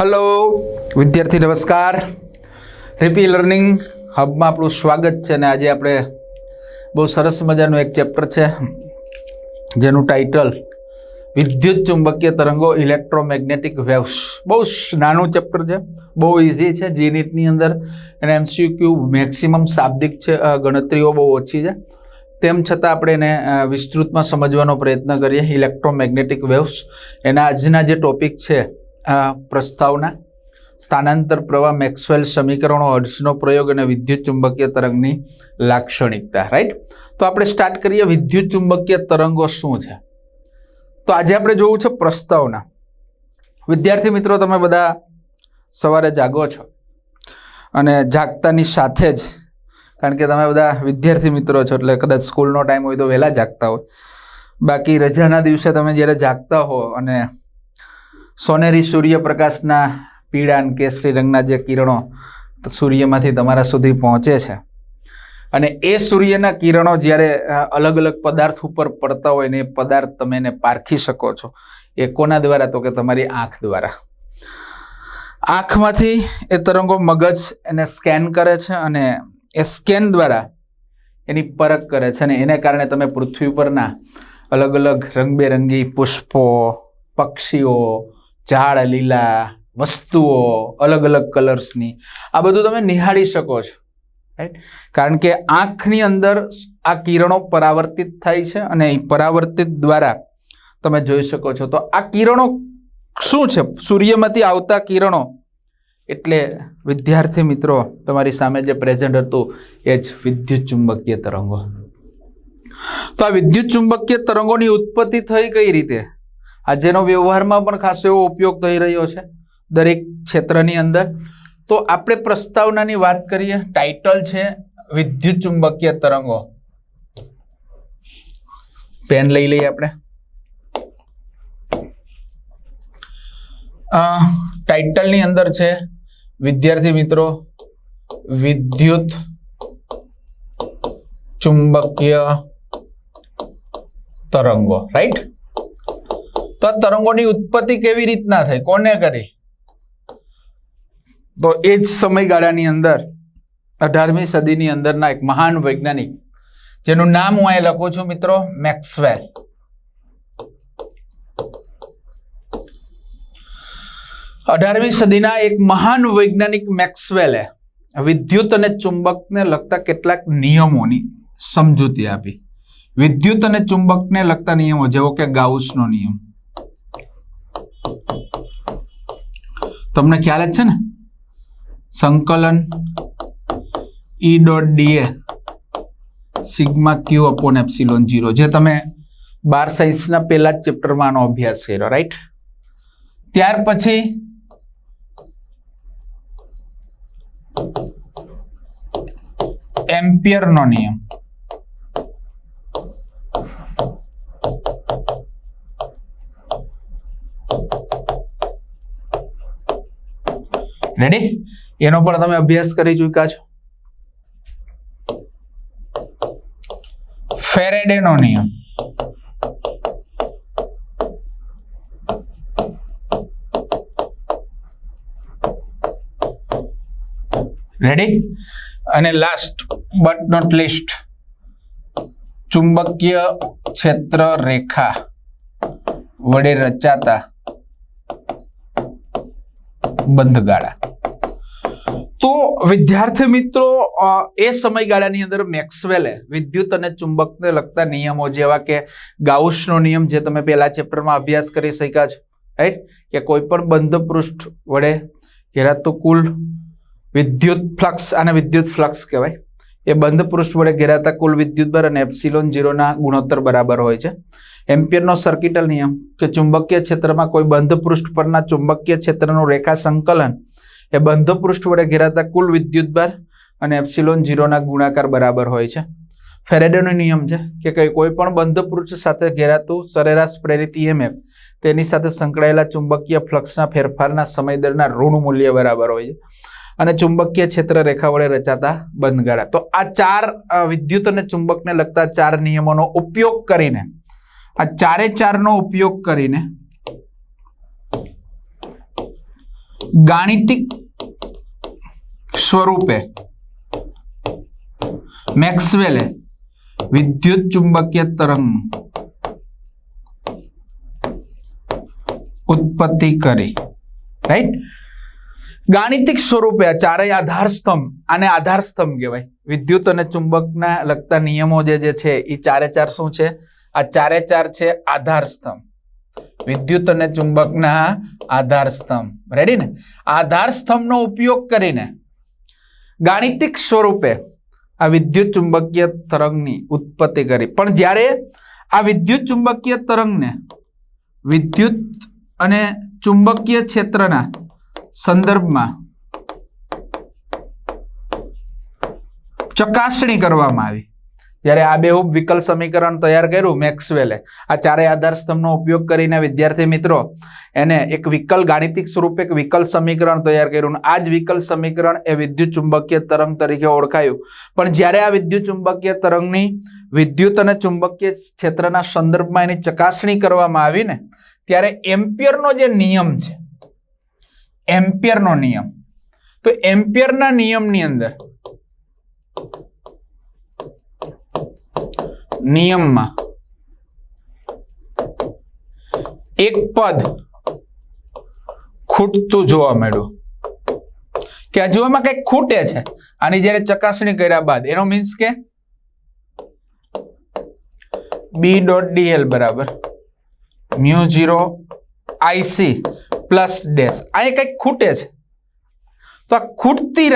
Hello विद्यार्थी नमस्कार। Happy learning હબમાં આપણું સ્વાગત છે અને આજે આપણે બહુ સરસ મજાનું એક ચેપ્ટર છે જેનું ટાઇટલ વિદ્યુત ચુંબકીય તરંગો ઇલેક્ટ્રોમેગ્નેટિક વેવ્સ। બહુ નાનું ચેપ્ટર છે, બહુ ઇઝી છે, જીનીટની અંદર અને એમસીક્યુ મેક્સિમમ શાબ્દિક છે, ગણતરીઓ બહુ ઓછી છે, તેમ છતાં આપણે એને વિસ્તૃતમાં સમજવાનો પ્રયત્ન કરીએ। ઇલેક્ટ્રોમેગ્નેટિક વેવ્સ એના આજના જે ટોપિક છે પ્રસ્તાવના, સ્થાનાંતર પ્રવાહ, મેક્સવેલ સમીકરણો, હર્ટ્ઝનો પ્રયોગ અને વિદ્યુત ચુંબકીય તરંગની લાક્ષણિકતા। રાઈટ, તો આપણે સ્ટાર્ટ કરીએ વિદ્યુત ચુંબકીય તરંગો શું છે। તો આજે આપણે જોવું છે પ્રસ્તાવના। વિદ્યાર્થી મિત્રો, તમે બધા સવારે જાગો છો અને જાગતાની સાથે જ, કારણ કે તમે બધા વિદ્યાર્થી મિત્રો છો એટલે કદાચ સ્કૂલનો ટાઈમ હોય તો વહેલા જાગતા હોય, બાકી રજાના દિવસે તમે જ્યારે જાગતા હો અને સોનેરી સૂર્યપ્રકાશના પીળા અને કેસરી રંગના જે કિરણો સૂર્યમાંથી તમારા સુધી પહોંચે છે અને એ સૂર્યના કિરણો જ્યારે અલગ અલગ પદાર્થ ઉપર પડતા હોય ને એ પદાર્થ તમે એને પારખી શકો છો, એ કોના દ્વારા? તો કે તમારી આંખ દ્વારા। આંખમાંથી એ તરંગો મગજ એને સ્કેન કરે છે અને એ સ્કેન દ્વારા એની પરખ કરે છે અને એને કારણે તમે પૃથ્વી પરના અલગ અલગ રંગબેરંગી પુષ્પો, પક્ષીઓ, ઝાડ લીલા વસ્તુઓ, અલગ અલગ કલર્સની, આ બધું તમે નિહાળી શકો છો। રાઈટ, કારણ કે આંખની અંદર આ કિરણો પરાવર્તિત થાય છે અને એ પરાવર્તિત દ્વારા તમે જોઈ શકો છો। તો આ કિરણો શું છે? સૂર્યમાંથી આવતા કિરણો એટલે વિદ્યાર્થી મિત્રો તમારી સામે જે પ્રેઝન્ટ હતું એ જ વિદ્યુત ચુંબકીય તરંગો। તો આ વિદ્યુત ચુંબકીય તરંગોની ઉત્પત્તિ થઈ કઈ રીતે? આજનો વ્યવહારમાં પણ ખાસો એવો ઉપયોગ થઈ રહ્યો છે દરેક ક્ષેત્રની અંદર। તો આપણે પ્રસ્તાવનાની વાત કરીએ, ટાઇટલ છે વિદ્યુત ચુંબકીય તરંગો। પેન લઈ લઈએ આપણે। ટાઇટલની અંદર છે વિદ્યાર્થી મિત્રો વિદ્યુત ચુંબકીય તરંગો। રાઈટ, તો આ તરંગોની ઉત્પત્તિ કેવી રીતના થઈ, કોને કરી? તો એ જ સમયગાળાની અંદર 18મી સદીની અંદરના એક મહાન વૈજ્ઞાનિક જેનું નામ હું અહીં લખું છું મિત્રો, મેક્સવેલ। 18મી સદીના એક મહાન વૈજ્ઞાનિક મેક્સવેલે વિદ્યુત અને ચુંબકને લગતા કેટલાક નિયમોની સમજૂતી આપી। વિદ્યુત અને ચુંબકને લગતા નિયમો જેવો કે ગાઉસનો નિયમ, તમને ખ્યાલ જ છે ને, સંકલન E ડોટ dA સિગ્મા ક્યુ અપોન એપ્સિલોન 0, જે તમે 12 સાયન્સના પહેલા જ ચેપ્ટરમાં આનો અભ્યાસ કર્યો। રાઈટ, ત્યાર પછી એમ્પિયરનો નિયમ, રેડી, એનો પણ તમે અભ્યાસ કરી ચૂક્યા છો। ફેરેડેનો નિયમ, રેડી, અને લાસ્ટ બટ નોટ લીસ્ટ ચુંબકીય ક્ષેત્ર રેખા વડે રચાતા બંધગાળા। તો વિદ્યાર્થી મિત્રો, એ સમયગાળાની અંદર મેક્સવેલે વિદ્યુત અને ચુંબકને લગતા નિયમો જેવા કે ગાઉસનો નિયમ, જે તમે પહેલા ચેપ્ટરમાં અભ્યાસ કરી શક્યા છો, રાઈટ, કે કોઈ પણ બંધ પૃષ્ઠ વડે ઘેરાતું કુલ વિદ્યુત ફ્લક્સ, આને વિદ્યુત ફ્લક્સ કહેવાય, એ બંધ પૃષ્ઠ વડે ઘેરાતા કુલ વિદ્યુતભાર અને એપ્સિલોન 0ના ગુણોત્તર બરાબર હોય છે। એમ્પિયરનો સર્કિટલ નિયમ કે ચુંબકીય ક્ષેત્રમાં કોઈ બંધ પૃષ્ઠ પરના ચુંબકીય ક્ષેત્રનું રેખા સંકલન એ બંધ પૃષ્ઠ વડે ઘેરાતા કુલ વિદ્યુતભાર અને એપ્સિલોન 0ના ગુણાકાર બરાબર હોય છે। ફેરેડેનો નિયમ છે કે કોઈ પણ બંધ પૃષ્ઠ સાથે ઘેરાતું સરેરાશ પ્રેરિત EMF તેની સાથે સંકળાયેલા ચુંબકીય ફ્લક્સના ફેરફારના સમય દરના ઋણ મૂલ્ય બરાબર હોય છે અને ચુંબકીય ક્ષેત્ર રેખા વડે રચાતા બંધગાળા। તો આ ચાર વિદ્યુત અને ચુંબકને લગતા ચાર નિયમોનો ઉપયોગ કરીને, આ ચારે ચારનો ઉપયોગ કરીને ગાણિતિક સ્વરૂપે મેક્સવેલે વિદ્યુત ચુંબકીય તરંગ ઉત્પત્તિ કરી. રાઈટ. ગાણિતિક સ્વરૂપે આ ચારેય આધાર સ્તંભ, આને આધાર સ્તંભ કહેવાય. વિદ્યુત અને ચુંબકના લગતા નિયમો જે છે એ ચારે ચાર શું છે? આ ચારે ચાર છે આધાર સ્તંભ. વિદ્યુત અને ચુંબકના આધાર સ્તંભ. રેડી ને? આધાર સ્તંભનો ઉપયોગ કરીને ગાણિતિક સ્વરૂપે આ વિદ્યુત ચુંબકીય તરંગની ઉત્પત્તિ કરી. પણ જ્યારે આ વિદ્યુત ચુંબકીય તરંગને વિદ્યુત અને ચુંબકીય ક્ષેત્રના સંદર્ભમાં ચકાસણી કરવામાં આવી, જ્યારે આ બેહૂબ વિકલ સમીકરણ તૈયાર કર્યું મેક્સવેલે, આ ચારેય આધાર સ્તંભનો ઉપયોગ કરીને વિદ્યાર્થી મિત્રો એને એક વિકલ ગાણિતિક સ્વરૂપે એક વિકલ સમીકરણ તૈયાર કર્યું. આ જ વિકલ સમીકરણ એ વિદ્યુત ચુંબકીય તરંગ તરીકે ઓળખાયું. પણ જ્યારે આ વિદ્યુત ચુંબકીય તરંગની વિદ્યુત અને ચુંબકીય ક્ષેત્રના સંદર્ભમાં એની ચકાસણી કરવામાં આવી ને, ત્યારે એમ્પિયરનો જે નિયમ છે, એમ્પિયરનો નિયમ, તો એમ્પિયરના નિયમની અંદર નિયમમાં એક પદ ખૂટતું જોવા મળ્યું કે આ જોવામાં કઈક ખૂટે છે. આની જ્યારે ચકાસણી કર્યા બાદ એનો મીન્સ કે B.dl બરાબર μ0 IC પ્લસ ડેશ. અહીં કઈક ખૂટે છે, તો આ ખૂટતી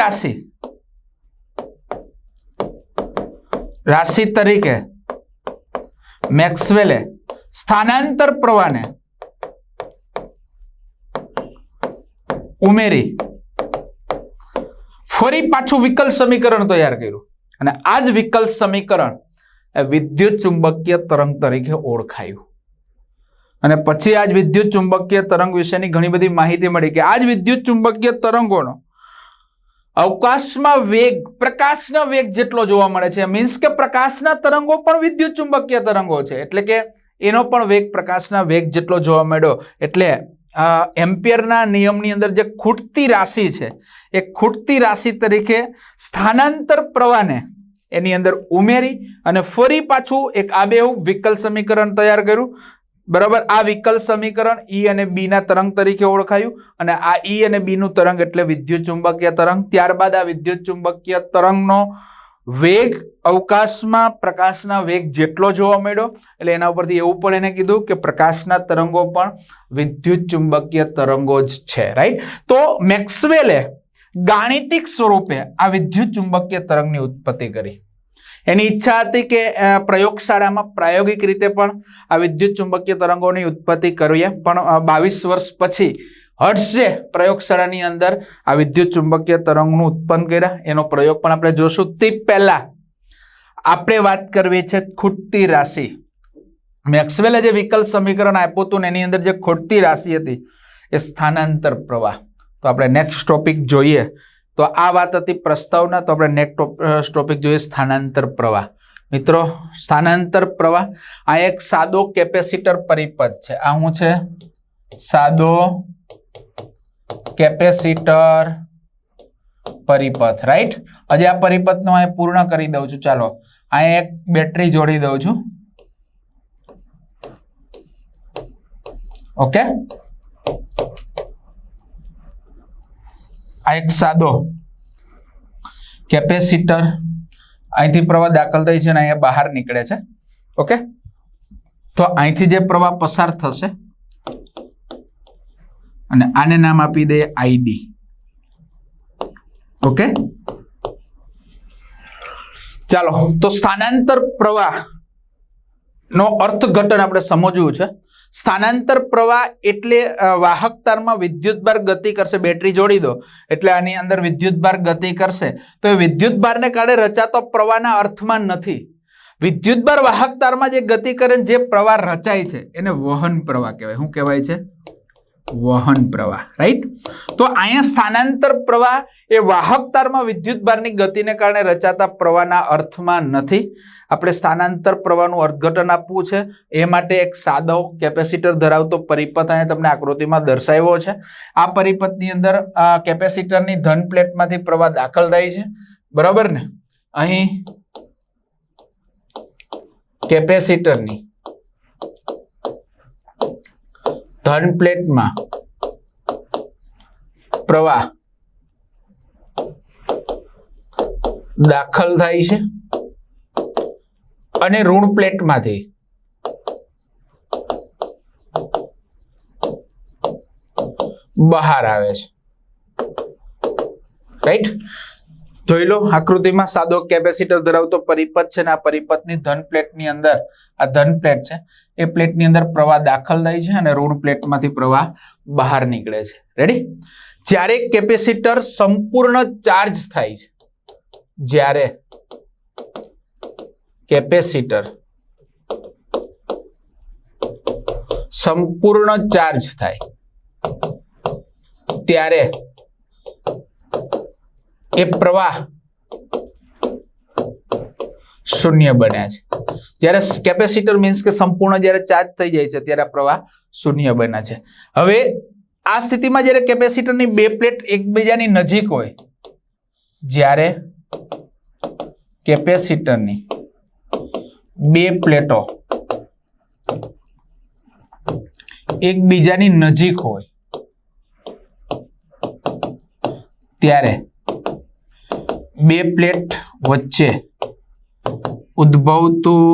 રાશિ તરીકે મેક્સવેલે સ્થાનાંતર પ્રવાહને ઉમેરી ફરી પાછું વિકલ સમીકરણ તૈયાર કર્યું. અને આ જ વિકલ સમીકરણ વિદ્યુત ચુંબકીય તરંગ તરીકે ઓળખાયું. અને પછી આજ વિદ્યુત ચુંબકીય તરંગ વિશેની ઘણી બધી માહિતી મળી કે આજ વિદ્યુત ચુંબકીય તરંગોનો અવકાશમાં વેગ પ્રકાશના વેગ જેટલો જોવા મળે છે. મીન્સ કે પ્રકાશના તરંગો પણ વિદ્યુત ચુંબકીય તરંગો છે, એટલે કે એનો પણ વેગ પ્રકાશના વેગ જેટલો જોવા મળ્યો. એટલે એમ્પિયરના નિયમની અંદર જે ખૂટતી રાશિ છે એ ખૂટતી રાશિ તરીકે સ્થાનાંતર પ્રવાહને એની અંદર ઉમેરી અને ફરી પાછું એક આબેહૂબ વિકલ સમીકરણ તૈયાર કર્યું. બરાબર. આ વિકલ સમીકરણ E અને B ના તરંગ તરીકે ઓળખાયું. અને આ E અને B નું તરંગ એટલે વિદ્યુત ચુંબકીય તરંગ. ત્યારબાદ આ વિદ્યુત ચુંબકીય તરંગનો વેગ અવકાશમાં પ્રકાશના વેગ જેટલો જોવા મળ્યો. એટલે એના ઉપરથી એવું પણ એને કીધું કે પ્રકાશના તરંગો પણ વિદ્યુત ચુંબકીય તરંગો જ છે. રાઈટ. તો મેક્સવેલે ગાણિતિક સ્વરૂપે આ વિદ્યુત ચુંબકીય તરંગની ઉત્પત્તિ કરી. એની ઈચ્છા હતી કે પ્રયોગશાળામાં પ્રાયોગિક રીતે પણ આ વિદ્યુત ચુંબકીય તરંગોની ઉત્પત્તિ કરીએ. પણ 22 વર્ષ પછી હર્ટ્ઝે પ્રયોગશાળાની અંદર આ વિદ્યુત ચુંબકીય તરંગનું ઉત્પન્ન કર્યા. એનો પ્રયોગ પણ આપણે જોશું. તે પહેલા આપણે વાત કરવી છે ખૂટતી રાશિ. મેક્સવેલે જે વિકલ સમીકરણ આપ્યું હતું એની અંદર જે ખૂટતી રાશિ હતી એ સ્થાનાંતર પ્રવાહ. તો આપણે નેક્સ્ટ ટોપિક જોઈએ. તો આ વાત હતી પ્રસ્તાવના. તો આપણે નેક્સ્ટ ટોપિક જોઈએ સ્થાનાંતર પ્રવાહ. મિત્રો, સ્થાનાંતર પ્રવાહ આ એક સાદો કેપેસિટર પરિપથ છે. આ શું છે? સાદો કેપેસિટર પરિપથ. રાઈટ. હજી આ પરિપથનો અહીં પૂર્ણ કરી દઉં છું. ચાલો અહીં એક બેટરી જોડી દઉં છું. ઓકે. આ એક સાદો કેપેસિટર, અહીંથી પ્રવાહ દાખલ થઈ છે અને અહીંયા બહાર નીકળે છે. ઓકે. તો અહીંથી જે પ્રવાહ પસાર થશે અને આને નામ આપી દે ID. ઓકે. ચાલો, તો સ્થાનાંતર પ્રવાહ નો અર્થઘટન આપણે સમજવું છે. સ્થાનાંતર પ્રવાહ એટલે વાહકતારમાં વિદ્યુતભાર ગતિ કરશે. બેટરી જોડી દો એટલે આની અંદર વિદ્યુતભાર ગતિ કરશે. તો એ વિદ્યુતભારને કારણે રચાતો પ્રવાહના અર્થમાં નથી. વિદ્યુતભાર વાહકતારમાં જે ગતિ કરે જે પ્રવાહ રચાય છે એને વહન પ્રવાહ કહેવાય. શું કહેવાય છે? વહન પ્રવાહ, રાઈટ. તો અહીંયા સ્થાનાંતર પ્રવાહ એ વાહક તારમાં વિદ્યુત ભારની ગતિને કારણે રચાતા પ્રવાહના અર્થમાં નથી. આપણે સ્થાનાંતર પ્રવાહનું અર્થઘટન આપવું છે એ માટે એક સાદો કેપેસિટર ધરાવતો પરિપથ અહીંયા તમને આકૃતિમાં દર્શાવ્યો છે. આ પરિપથની અંદર કેપેસિટરની ધન પ્લેટમાંથી પ્રવાહ દાખલ થાય છે, બરાબર ને. અહીં કેપેસિટરની ધન પ્લેટમાં પ્રવાહ દાખલ થાય છે અને ઋણ પ્લેટમાંથી બહાર આવે છે, રાઈટ. જોઈ લો આકૃતિમાં સાદો કેપેસિટર ધરાવતો પરિપથ છે ને આ પરિપથની ધન પ્લેટની અંદર આ ધન પ્લેટ છે એ પ્લેટની અંદર પ્રવાહ દાખલ થાય છે અને ઋણ પ્લેટમાંથી પ્રવાહ બહાર નીકળે છે. રેડી. જ્યારે કેપેસિટર સંપૂર્ણ ચાર્જ થાય છે, જ્યારે કેપેસિટર સંપૂર્ણ ચાર્જ થાય ત્યારે એ પ્રવાહ શૂન્ય બને છે. જ્યારે કેપેસિટર મીન્સ કે સંપૂર્ણ જ્યારે ચાર્જ થઈ જાય છે ત્યારે પ્રવાહ શૂન્ય બને છે. હવે આ સ્થિતિમાં જ્યારે કેપેસિટરની બે પ્લેટ એકબીજાની નજીક હોય, જ્યારે કેપેસિટરની બે પ્લેટો એકબીજાની નજીક હોય ત્યારે બે પ્લેટ વચ્ચે ઉદ્ભવતું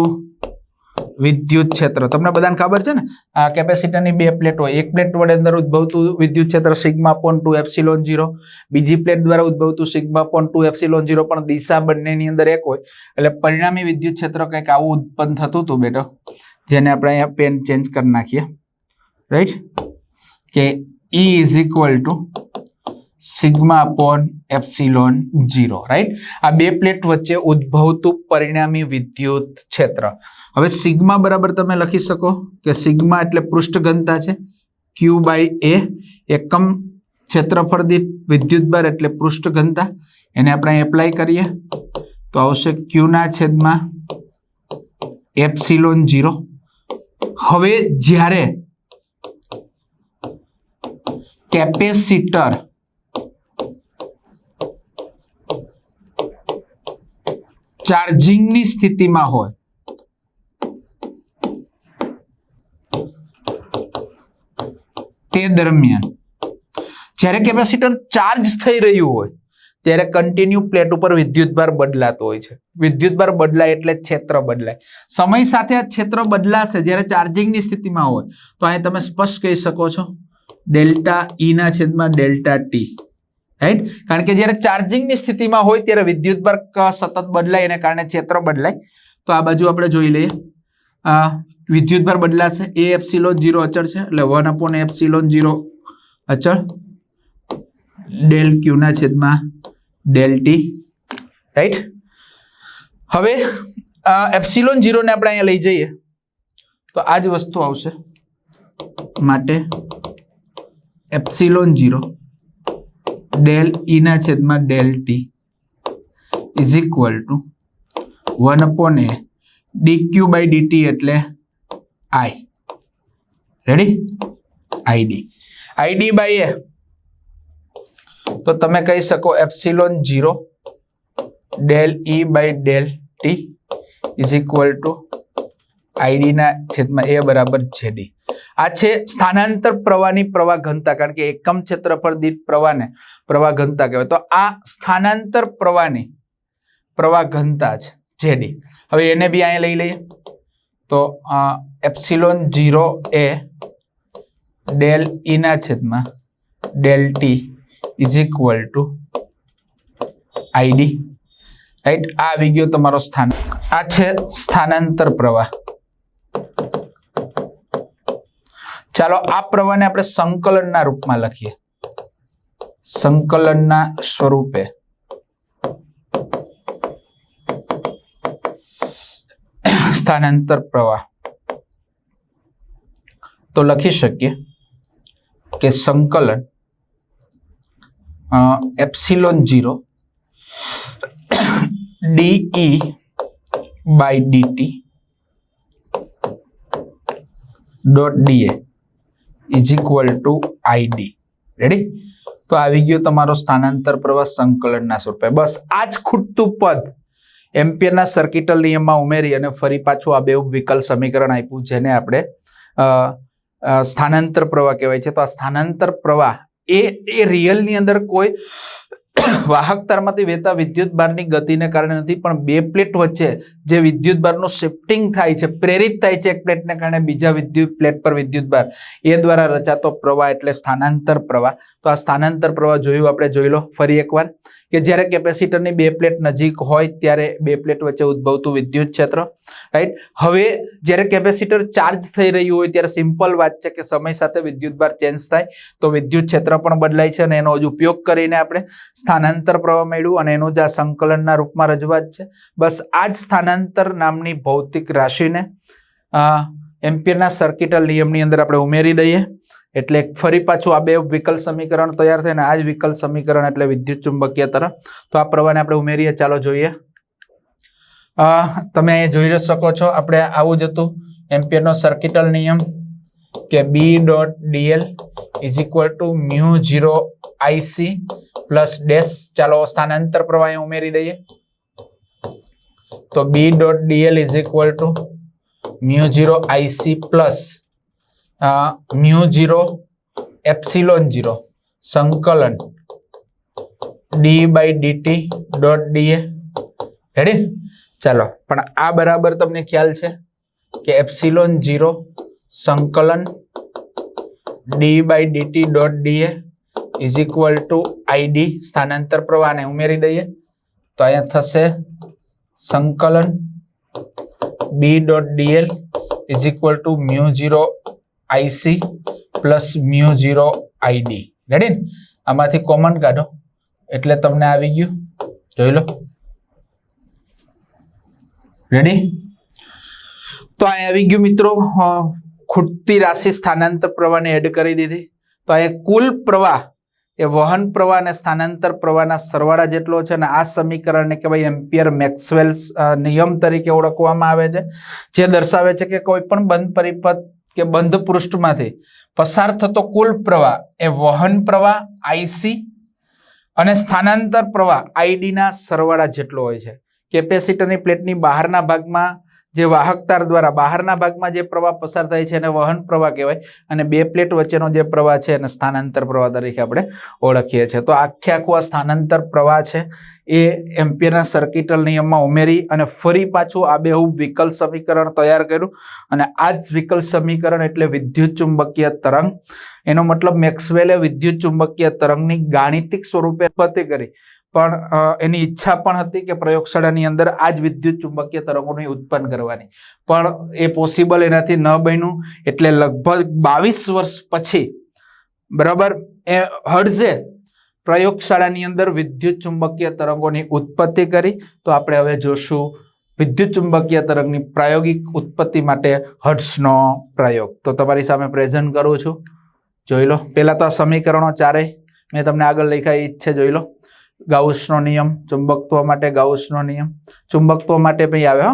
વિદ્યુત ક્ષેત્ર, તમને બધાને ખબર છે ને, આ કેપેસિટરની બે પ્લેટ હોય, એક પ્લેટ વડે અંદર ઉદ્ભવતું વિદ્યુત ક્ષેત્ર સિગ્મા અપોન 2 એપ્સિલોન 0, બીજી પ્લેટ દ્વારા ઉદ્ભવતું સિગ્મા અપોન 2 એપ્સિલોન 0, પણ દિશા બંનેની અંદર એક હોય એટલે પરિણામી વિદ્યુત ક્ષેત્ર કંઈક આવું ઉત્પન્ન થતું હતું બેટો, જેને આપણે અહીંયા પેન ચેન્જ કરી નાખીએ, રાઈટ, કે E is equal to sigma upon epsilon 0, right. આ બે પ્લેટ વચ્ચે ઉદ્ભવતું પરિણામી વિદ્યુત ક્ષેત્ર. હવે સિગ્મા બરાબર તમે લખી શકો કે સિગ્મા એટલે પૃષ્ઠ ઘનતા છે, Q બાય A એકમ ક્ષેત્રફળ દીઠ વિદ્યુતભાર એટલે પૃષ્ઠ ઘનતા. એને આપણે એપ્લાય કરીએ તો આવશે Q ના છેદમાં એપ્સિલોન 0. હવે જ્યારે કેપેસિટર ચાર્જિંગની સ્થિતિમાં હોય તે દરમિયાન જ્યારે કેપેસિટર ચાર્જ થઈ રહ્યું હોય ત્યારે કન્ટિન્યુ પ્લેટ ઉપર વિદ્યુતભાર બદલાતો હોય છે. વિદ્યુતભાર બદલાય એટલે ક્ષેત્ર બદલાય. સમય સાથે આ ક્ષેત્ર બદલાશે જ્યારે ચાર્જિંગની સ્થિતિમાં હોય તો અહીં તમે સ્પષ્ટ કહી શકો છો ડેલ્ટા E ના છેદમાં ડેલ્ટા T, રાઈટ. કારણ કે જ્યારે ચાર્જિંગની સ્થિતિમાં હોય ત્યારે વિદ્યુતભાર સતત બદલાય એને કારણે ક્ષેત્ર બદલાય. તો આ બાજુ આપણે જોઈ લઈએ, વિદ્યુતભાર બદલાશે, A એપ્સિલોન 0 અચળ છે એટલે 1 અપોન એપ્સિલોન 0 અચળ, ડેલ Q ના છેદમાં ડેલ T, રાઈટ. હવે એપ્સિલોન 0 ને આપણે અહીંયા લઈ જઈએ તો આ જ વસ્તુ આવશે. માટે એપ્સિલોન 0 ડેલ E ના છેદમાં del T is equal to 1 upon A dq by dt એટલે I, ready, id by A. તો તમે કહી શકો epsilon 0 del E by del T is equal to id ના છેદમાં A બરાબર ZD. આ છે સ્થાનાંતર પ્રવાહની પ્રવાહ ઘનતા, કારણ કે એકમ ક્ષેત્રફળ દીઠ પ્રવાહને પ્રવાહ ઘનતા કહેવાય. તો આ સ્થાનાંતર પ્રવાહની પ્રવાહ ઘનતા છે ZD. હવે એને બી અહીંયા લઈ લઈએ તો એપ્સિલોન 0 એ ડેલ E ના છેદમાં del T is equal to id, right. આ આવી ગયો તમારો સ્થાન. આ છે સ્થાનાંતર પ્રવાહ. ચાલો આ પ્રવાહને આપણે સંકલનના રૂપમાં લખીએ, સંકલનના સ્વરૂપે સ્થાનાંતર પ્રવાહ તો લખી શકીએ કે સંકલન epsilon 0 DE by DT dot DA is equal to ID. Ready? તો આવી ગયો તમારો સ્થાનાંતર પ્રવાહ સંકલનના સ્વરૂપે. બસ આ જ ખૂટતું પદ એમ્પિયરના સર્કિટલ નિયમમાં ઉમેરી અને ફરી પાછું આ બે વિકલ સમીકરણ આપ્યું, જેને આપણે સ્થાનાંતર પ્રવાહ કહેવાય છે. તો આ સ્થાનાંતર પ્રવાહ એ રિયલની અંદર કોઈ વાહક તારમાંથી વહેતા વિદ્યુત ભારની ગતિને કારણે નથી, પણ બે પ્લેટ વચ્ચે જે વિદ્યુત ભારનું શિફ્ટિંગ થાય છે, પ્રેરિત થાય છે એક પ્લેટને કારણે બીજા વિદ્યુત પ્લેટ પર વિદ્યુત ભાર, એ દ્વારા રચાતો પ્રવાહ એટલે સ્થાનાંતર પ્રવાહ. તો આ સ્થાનાંતર પ્રવાહ જોયું આપણે, જોઈ લો ફરી એકવાર કે જ્યારે કેપેસિટરની બે પ્લેટ નજીક હોય ત્યારે બે પ્લેટ વચ્ચે ઉદ્ભવતું વિદ્યુત ક્ષેત્ર. રાઈટ? હવે જ્યારે કેપેસિટર ચાર્જ થઈ રહ્યું હોય ત્યારે સિમ્પલ વાત છે કે સમય સાથે વિદ્યુત ભાર ચેન્જ થાય તો વિદ્યુત ક્ષેત્ર પણ બદલાય છે, અને એનો જ ઉપયોગ કરીને આપણે સ્થાનાંતર પ્રવાહ મેળવ્યું, અને એનું જ આ સંકલનના રૂપમાં રજૂઆત છે. બસ આ જ સ્થાનાંતર નામની ભૌતિક રાશિને એમ્પિયરના સર્કિટલ નિયમની અંદર આપણે ઉમેરી દઈએ એટલે ફરી પાછું આ બે વિકલ સમીકરણ તૈયાર થાય, અને આ જ વિકલ સમીકરણ એટલે વિદ્યુત ચુંબકીય તરફ. તો આ પ્રવાહને આપણે ઉમેરીએ. ચાલો જોઈએ. તમે અહીંયા જોઈ શકો છો, આપણે આવું જ હતું એમ્પિયરનો સર્કિટલ નિયમ કે B.dl is equal two mu 0 IC plus dash. ચાલો સ્થાનાંતર પ્રવાહ અહીંયા ઉમેરી દઈએ. તો B.dl is equal two mu 0 IC plus mu 0 epsilon 0 સંકલન D by DT dot DA. Ready? ચાલો, પણ આ બરાબર તમને ખ્યાલ છે કે એપ્સિલોન 0 સંકલન D by DT dot DA is equal to ID. સ્થાનાંતર પ્રવાહને ઉમેરી દઈએ તો અહીંયા થશે સંકલન B.dl is equal two mu 0 IC plus mu 0 ID. Ready? આમાંથી કોમન કાઢો એટલે તમને આવી ગયું. જોઈ લો. રેડી? તો અહીં આવી ગયું મિત્રો. ખૂટતી રાશિ સ્થાનાંતર પ્રવાહને એડ કરી દીધી. તો અહીંયા કુલ પ્રવાહ એ વહન પ્રવાહ અને સ્થાનાંતર પ્રવાહના સરવાળા જેટલો છે, અને આ સમીકરણને કહેવાય એમ્પિયર મેક્સવેલ નિયમ તરીકે ઓળખવામાં આવે છે, જે દર્શાવે છે કે કોઈ પણ બંધ પરિપથ કે બંધ પૃષ્ઠમાંથી પસાર થતો કુલ પ્રવાહ એ વહન પ્રવાહ IC અને સ્થાનાંતર પ્રવાહ ID ના સરવાળા જેટલો હોય છે. કેપેસિટરની પ્લેટની બહારના ભાગમાં જે વાહક તાર દ્વારા બહારના ભાગમાં જે પ્રવાહ પસાર થાય છે એને વહન પ્રવાહ કહેવાય, અને બે પ્લેટ વચ્ચેનો જે પ્રવાહ છે એને સ્થાનાંતર પ્રવાહ તરીકે આપણે ઓળખીએ છીએ. તો આખું આ સ્થાનાંતર પ્રવાહ છે એ એમ્પિયરના સર્કિટલ નિયમમાં ઉમેરી અને ફરી પાછું આ બેહૂબ વિકલ સમીકરણ તૈયાર કર્યું, અને આ જ વિકલ સમીકરણ એટલે વિદ્યુત ચુંબકીય તરંગ. એનો મતલબ મેક્સવેલે વિદ્યુત ચુંબકીય તરંગની ગાણિતિક સ્વરૂપે ઉત્પત્તિ કરી, પણ એની ઈચ્છા પણ હતી કે પ્રયોગશાળાની અંદર આ જ વિદ્યુત ચુંબકીય તરંગોને ઉત્પન્ન કરવાની, પણ એ પોસિબલ એનાથી ન બન્યું. એટલે લગભગ 22 વર્ષ પછી બરાબર એ હર્ટ્ઝે પ્રયોગશાળાની અંદર વિદ્યુત ચુંબકીય તરંગોની ઉત્પત્તિ કરી. તો આપણે હવે જોશું વિદ્યુત ચુંબકીય તરંગની પ્રાયોગિક ઉત્પત્તિ માટે હર્ટ્ઝનો પ્રયોગ. તો તમારી સામે પ્રેઝન્ટ કરું છું. જોઈ લો. પહેલા તો આ સમીકરણો ચારેય મેં તમને આગળ લખ્યા એ જ છે. જોઈ લો. ગાઉસનો નિયમ ચુંબકત્વ માટે, ગાઉસનો નિયમ ચુંબકત્વ માટે ભાઈ આવે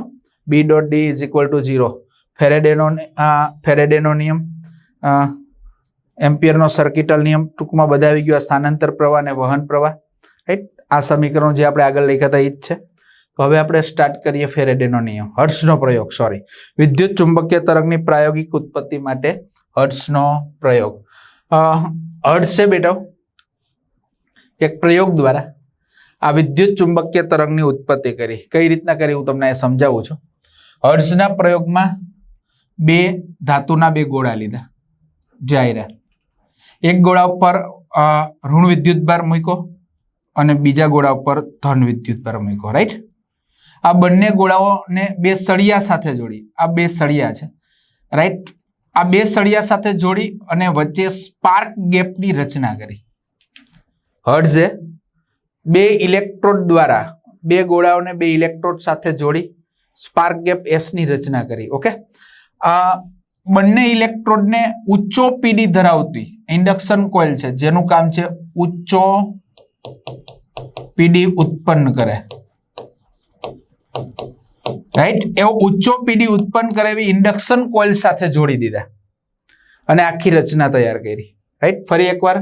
B.D ઇઝ ઇક્વલ ટુ 0. ફેરેડેનો નિયમ, એમ્પિયરનો સર્કિટલ નિયમ, ટૂંકમાં બધા આવી ગયો. સ્થાનાંતર પ્રવાહ અને વહન પ્રવાહ. રાઈટ? આ સમીકરણો જે આપણે આગળ લખ્યા હતા એ જ છે. તો હવે આપણે સ્ટાર્ટ કરીએ ફેરેડેનો નિયમ, હર્ટ્ઝનો પ્રયોગ. વિદ્યુત ચુંબકીય તરંગની પ્રાયોગિક ઉત્પત્તિ માટે હર્ટ્ઝનો પ્રયોગ. હર્ટ્ઝે બેટા એક પ્રયોગ દ્વારા આ વિદ્યુત ચુંબકીય તરંગની ઉત્પત્તિ કરી. કઈ રીતના કરી હું તમને સમજાવું છું. હર્ટ્ઝના પ્રયોગમાં બે ધાતુના બે ગોળા લીધા. જાયરા એક ગોળા ઉપર ઋણ વિદ્યુત ભાર મૂક્યો અને બીજા ગોળા ઉપર ધન વિદ્યુત ભાર મૂક્યો. રાઈટ? આ બંને ગોળાઓને બે સળિયા સાથે જોડી. આ બે સળિયા છે. રાઈટ? આ બે સળિયા સાથે જોડી અને વચ્ચે સ્પાર્ક ગેપની રચના કરી. હર્ટ્ઝે બે ઇલેક્ટ્રોડ દ્વારા બે ગોળાઓને બે ઇલેક્ટ્રોડ સાથે જોડી સ્પાર્ક ગેપ S ની રચના કરી. ઓકે? બંને ઇલેક્ટ્રોડને ઊંચો પીડી ધરાવતી ઇન્ડક્શન કોઇલ છે, જેનું કામ છે ઊંચો પીડી ઉત્પન્ન કરે, રાઈટ? એવો ઊંચો પીડી ઉત્પન્ન કરે એવી ઇન્ડક્શન કોઇલ સાથે જોડી દીધા અને આખી રચના તૈયાર કરી, રાઈટ? ફરી એકવાર,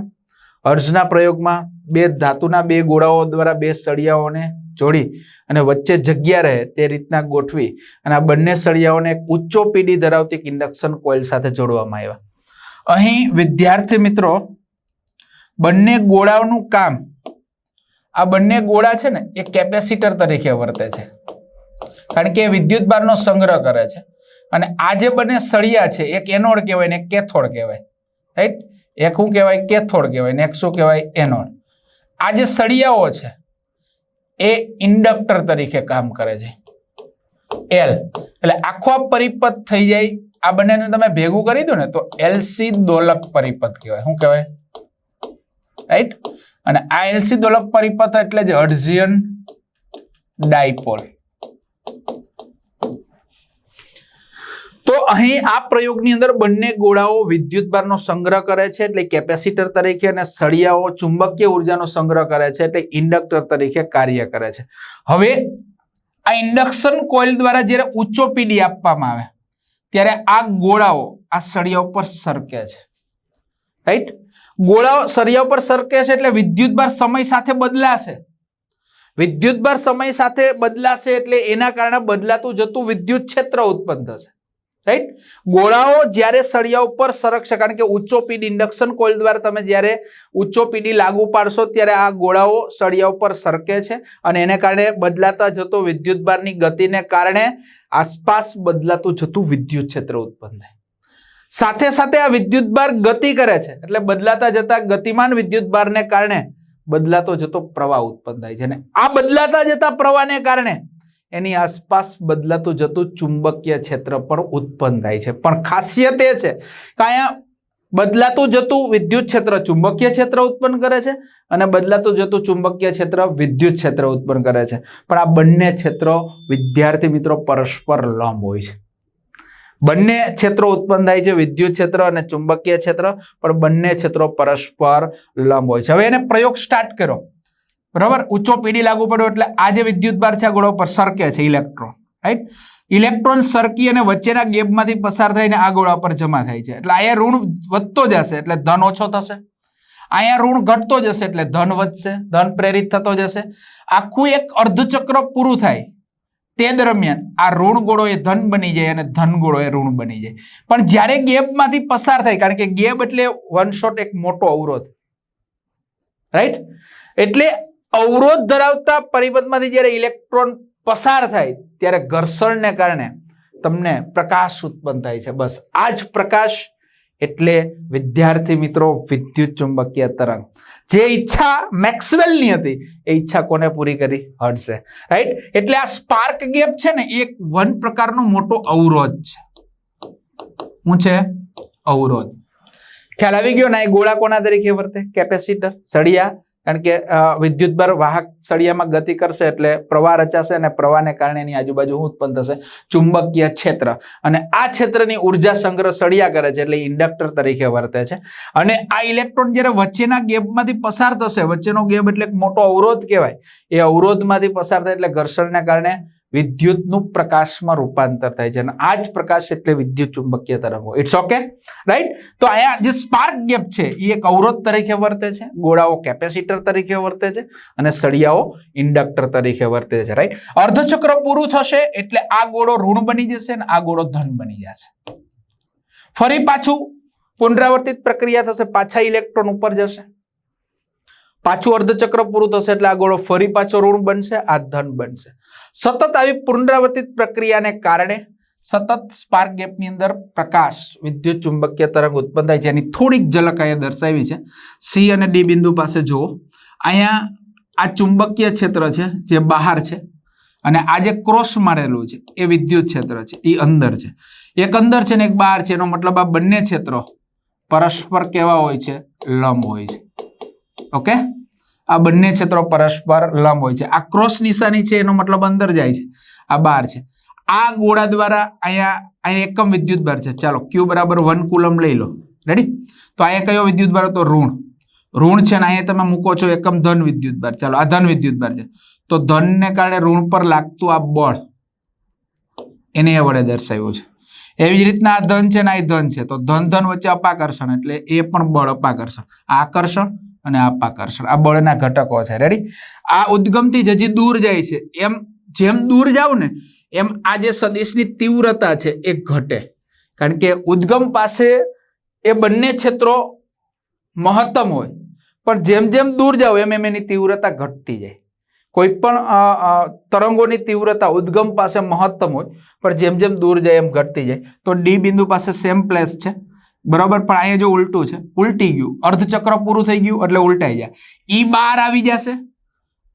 હર્ટ્ઝના પ્રયોગમાં બે ધાતુના બે ગોળાઓ દ્વારા બે સળિયાઓને જોડી અને વચ્ચે જગ્યા રહે તે રીતના ગોઠવી અને આ બંને સળિયાઓને એક ઊંચો પીડી ધરાવતી ઇન્ડક્શન કોઇલ સાથે જોડવામાં આવ્યા. અહીં વિદ્યાર્થી મિત્રો, બંને ગોળાઓનું કામ, આ બંને ગોળા છે ને એ કેપેસિટર તરીકે વર્તે છે, કારણ કે વિદ્યુતભારનો સંગ્રહ કરે છે. અને આ જે બંને સળિયા છે, એક એનોડ કહેવાય ને એક કેથોડ કહેવાય, રાઈટ? એક શું કહેવાય? કેથોડ કહેવાય ને એક શું કહેવાય? એનોડ. આ જે સળિયાઓ છે એ ઇન્ડક્ટર તરીકે કામ કરે છે, એલ. એટલે આખો પરિપથ થઈ જાય. આ બંનેને તમે ભેગું કરી દો ને તો એલસી દોલક પરિપથ કહેવાય. શું કહેવાય? રાઈટ? અને આ એલસી દોલક પરિપથ એટલે જ હર્ટ્ઝિયન ડાયપોલ. તો અહીં આ પ્રયોગની અંદર બંને ગોળાઓ વિદ્યુતભારનો સંગ્રહ કરે છે એટલે કેપેસિટર તરીકે, અને સળિયાઓ ચુંબકીય ઉર્જાનો સંગ્રહ કરે છે એટલે ઇન્ડક્ટર તરીકે કાર્ય કરે છે. હવે આ ઇન્ડક્શન કોઇલ દ્વારા જ્યારે ઊંચો પીડી આપવામાં આવે ત્યારે આ ગોળાઓ આ સળિયા ઉપર સરકે છે, રાઈટ? ગોળાઓ સળિયા ઉપર સરકે છે એટલે વિદ્યુતભાર સમય સાથે બદલાશે. વિદ્યુતભાર સમય સાથે બદલાશે એટલે એના કારણે બદલાતું જતું વિદ્યુત ક્ષેત્ર ઉત્પન્ન થશે, રાઈટ? ગોળાઓ જ્યારે સળિયા ઉપર સરકશે, કારણ કે ઊંચો પીડી ઇન્ડક્શન કોઇલ દ્વારા તમે જ્યારે ઊંચો પીડી લાગુ પાડશો ત્યારે આ ગોળાઓ સળિયા ઉપર સરકે છે અને એને કારણે બદલાતા જતો વિદ્યુતભારની ગતિને કારણે આસપાસ બદલાતું જતું વિદ્યુત ક્ષેત્ર ઉત્પન્ન થાય. સાથે સાથે આ વિદ્યુતભાર ગતિ કરે છે એટલે બદલાતા જતા ગતિમાન વિદ્યુતભારને કારણે બદલાતો જતો પ્રવાહ ઉત્પન્ન થાય છે. અને આ બદલાતા જતા પ્રવાહને કારણે એની આસપાસ બદલાતું જતું ચુંબકીય ક્ષેત્ર પણ ઉત્પન્ન થાય છે. પણ ખાસિયત એ છે કે અહીંયા બદલાતું જતું વિદ્યુત ક્ષેત્ર ચુંબકીય ક્ષેત્ર ઉત્પન્ન કરે છે અને બદલાતું જતું ચુંબકીય ક્ષેત્ર વિદ્યુત ક્ષેત્ર ઉત્પન્ન કરે છે. પણ આ બંને ક્ષેત્રો, વિદ્યાર્થી મિત્રો, પરસ્પર લંબ હોય છે. બંને ક્ષેત્રો ઉત્પન્ન થાય છે, વિદ્યુત ક્ષેત્ર અને ચુંબકીય ક્ષેત્ર, પણ બંને ક્ષેત્રો પરસ્પર લંબ હોય છે. હવે એને પ્રયોગ સ્ટાર્ટ કરો, બરાબર? ઊંચો પીડી લાગુ પડ્યો એટલે આ જે વિદ્યુતભાર છે આ ગોળા ઉપર સરકે છે ઇલેક્ટ્રોન, રાઈટ? ઇલેક્ટ્રોન સરકી અને વચ્ચેના ગેપમાંથી પસાર થઈને આ ગોળા પર જમા થાય છે. એટલે અહીંયા ઋણ વધતો જશે એટલે ધન ઓછો થશે, અહીંયા ઋણ ઘટતો જશે એટલે ધન વધશે, ધન પ્રેરિત થતો જશે. આખું એક અર્ધચક્ર પૂરું થાય તે દરમિયાન આ ઋણ ગોળો એ ધન બની જાય અને ધન ગોળો એ ઋણ બની જાય. પણ જ્યારે ગેપમાંથી પસાર થાય, કારણ કે ગેપ એટલે વન શોટ એક મોટો અવરોધ, રાઈટ? એટલે અવરોધ ધરાવતા પરિપથમાંથી જ્યારે ઇલેક્ટ્રોન પસાર થાય ત્યારે ઘર્ષણને કારણે તમને પ્રકાશ ઉત્પન્ન થાય છે. બસ આ જ પ્રકાશ એટલે વિદ્યાર્થી મિત્રો વિદ્યુત ચુંબકીય તરંગ. જે ઈચ્છા મેક્સવેલની હતી એ ઈચ્છા કોને પૂરી કરી? હર્ટ્ઝે, રાઈટ? એટલે આ સ્પાર્ક ગેપ છે ને એક વન પ્રકારનો મોટો અવરોધ છે. શું છે? અવરોધ. ખ્યાલ આવી ગયો ને? એ ગોળા કોના તરીકે વર્તે? કેપેસિટર, સળિયા. કારણ કે વિદ્યુતભાર વાહક સળિયામાં ગતિ કરશે એટલે પ્રવાહ રચાશે અને પ્રવાહને કારણે એની આજુબાજુ ઉત્પન્ન થશે? ચુંબકીય ક્ષેત્ર. અને આ ક્ષેત્રની ઉર્જા સંગ્રહ સળિયા કરે છે એટલે ઇન્ડક્ટર તરીકે વર્તે છે. અને આ ઇલેક્ટ્રોન જ્યારે વચ્ચેના ગેપમાંથી પસાર થશે, વચ્ચેનો ગેપ એટલે મોટો અવરોધ કહેવાય, એ અવરોધમાંથી પસાર થાય એટલે ઘર્ષણને કારણે વિદ્યુતનું પ્રકાશમાં રૂપાંતર થાય છે. અને આ જ પ્રકાશ એટલે વિદ્યુત ચુંબકીય તરંગો. It's okay, right? તો અહીંયા જે સ્પાર્ક ગેપ છે એ એક અવરોધ તરીકે વર્તે છે, ગોળાઓ કેપેસિટર તરીકે વર્તે છે અને સળિયાઓ ઇન્ડક્ટર તરીકે વર્તે છે, રાઈટ? અર્ધચક્ર પૂરું થશે એટલે આ ગોળો ઋણ બની જશે અને આ ગોળો ધન બની જશે. ફરી પાછું પુનરાવર્તિત પ્રક્રિયા થશે, પાછા ઇલેક્ટ્રોન ઉપર જશે, પાછું અર્ધચક્ર પૂરું થશે એટલે આ ગોળો ફરી પાછો ઋણ બનશે, આ ધન બનશે. સતત આવી પુનરાવર્તિત પ્રક્રિયાને કારણે સતત સ્પાર્ક ગેપની અંદર પ્રકાશ, વિદ્યુત ચુંબકીય તરંગ ઉત્પન્ન થાય છે. એની થોડીક ઝલક અહીંયા દર્શાવી છે. સી અને ડી બિંદુ પાસે જુઓ, અહીંયા આ ચુંબકીય ક્ષેત્ર છે જે બહાર છે અને આ જે ક્રોસ મારેલું છે એ વિદ્યુત ક્ષેત્ર છે, એ અંદર છે. એક અંદર છે ને એક બહાર છે. એનો મતલબ આ બંને ક્ષેત્રો પરસ્પર કેવા હોય છે? લંબ હોય છે. ઓકે, આ બંને ક્ષેત્રો પરસ્પર લંબ હોય છે. આ ક્રોસ નિશાની છે એનો મતલબ અંદર જાય છે, આ બહાર છે. આ ગોળા દ્વારા અહીંયા એકમ વિદ્યુત ભાર છે, ચાલો Q બરાબર 1 કુલમ લઈ લો, રેડી? તો અહીંયા કયો વિદ્યુત ભાર હતો? ઋણ છે, ને અહીંયા તમે મૂકો છો એકમ ધન વિદ્યુત ભાર, ચાલો આ ધન વિદ્યુત ભાર છે, તો ધનને કારણે ઋણ પર લાગતું આ બળ એને એ વડે દર્શાવ્યું છે. એવી જ રીતના આ ધન છે ને આ ધન છે, તો ધન વચ્ચે અપાકર્ષણ એટલે એ પણ બળ, અપાકર્ષણ, આકર્ષણ અને અપાકર્ષણ, આ બળના ઘટકો છે, રેડી? આ ઉદ્ગમથી હજી દૂર જાય છે, એમ જેમ દૂર જાવ ને એમ આ જે સદિશની તીવ્રતા છે એ ઘટે, કારણ કે ઉદ્ગમ પાસે એ બંને ક્ષેત્રો મહત્તમ હોય, પણ જેમ જેમ દૂર જાવ એમ એની તીવ્રતા ઘટતી જાય. કોઈ પણ તરંગોની તીવ્રતા ઉદ્ગમ પાસે મહત્તમ હોય, પણ જેમ જેમ દૂર જાય એમ ઘટતી જાય. તો ડી બિંદુ પાસે સેમ પ્લેસ છે, બરાબર, પણ અહીંયા જો ઉલટું છે, ઉલટી ગયું, અર્ધચક્ર પૂરું થઈ ગયું એટલે ઉલટાઈ જાય. ઈ બહાર આવી જશે,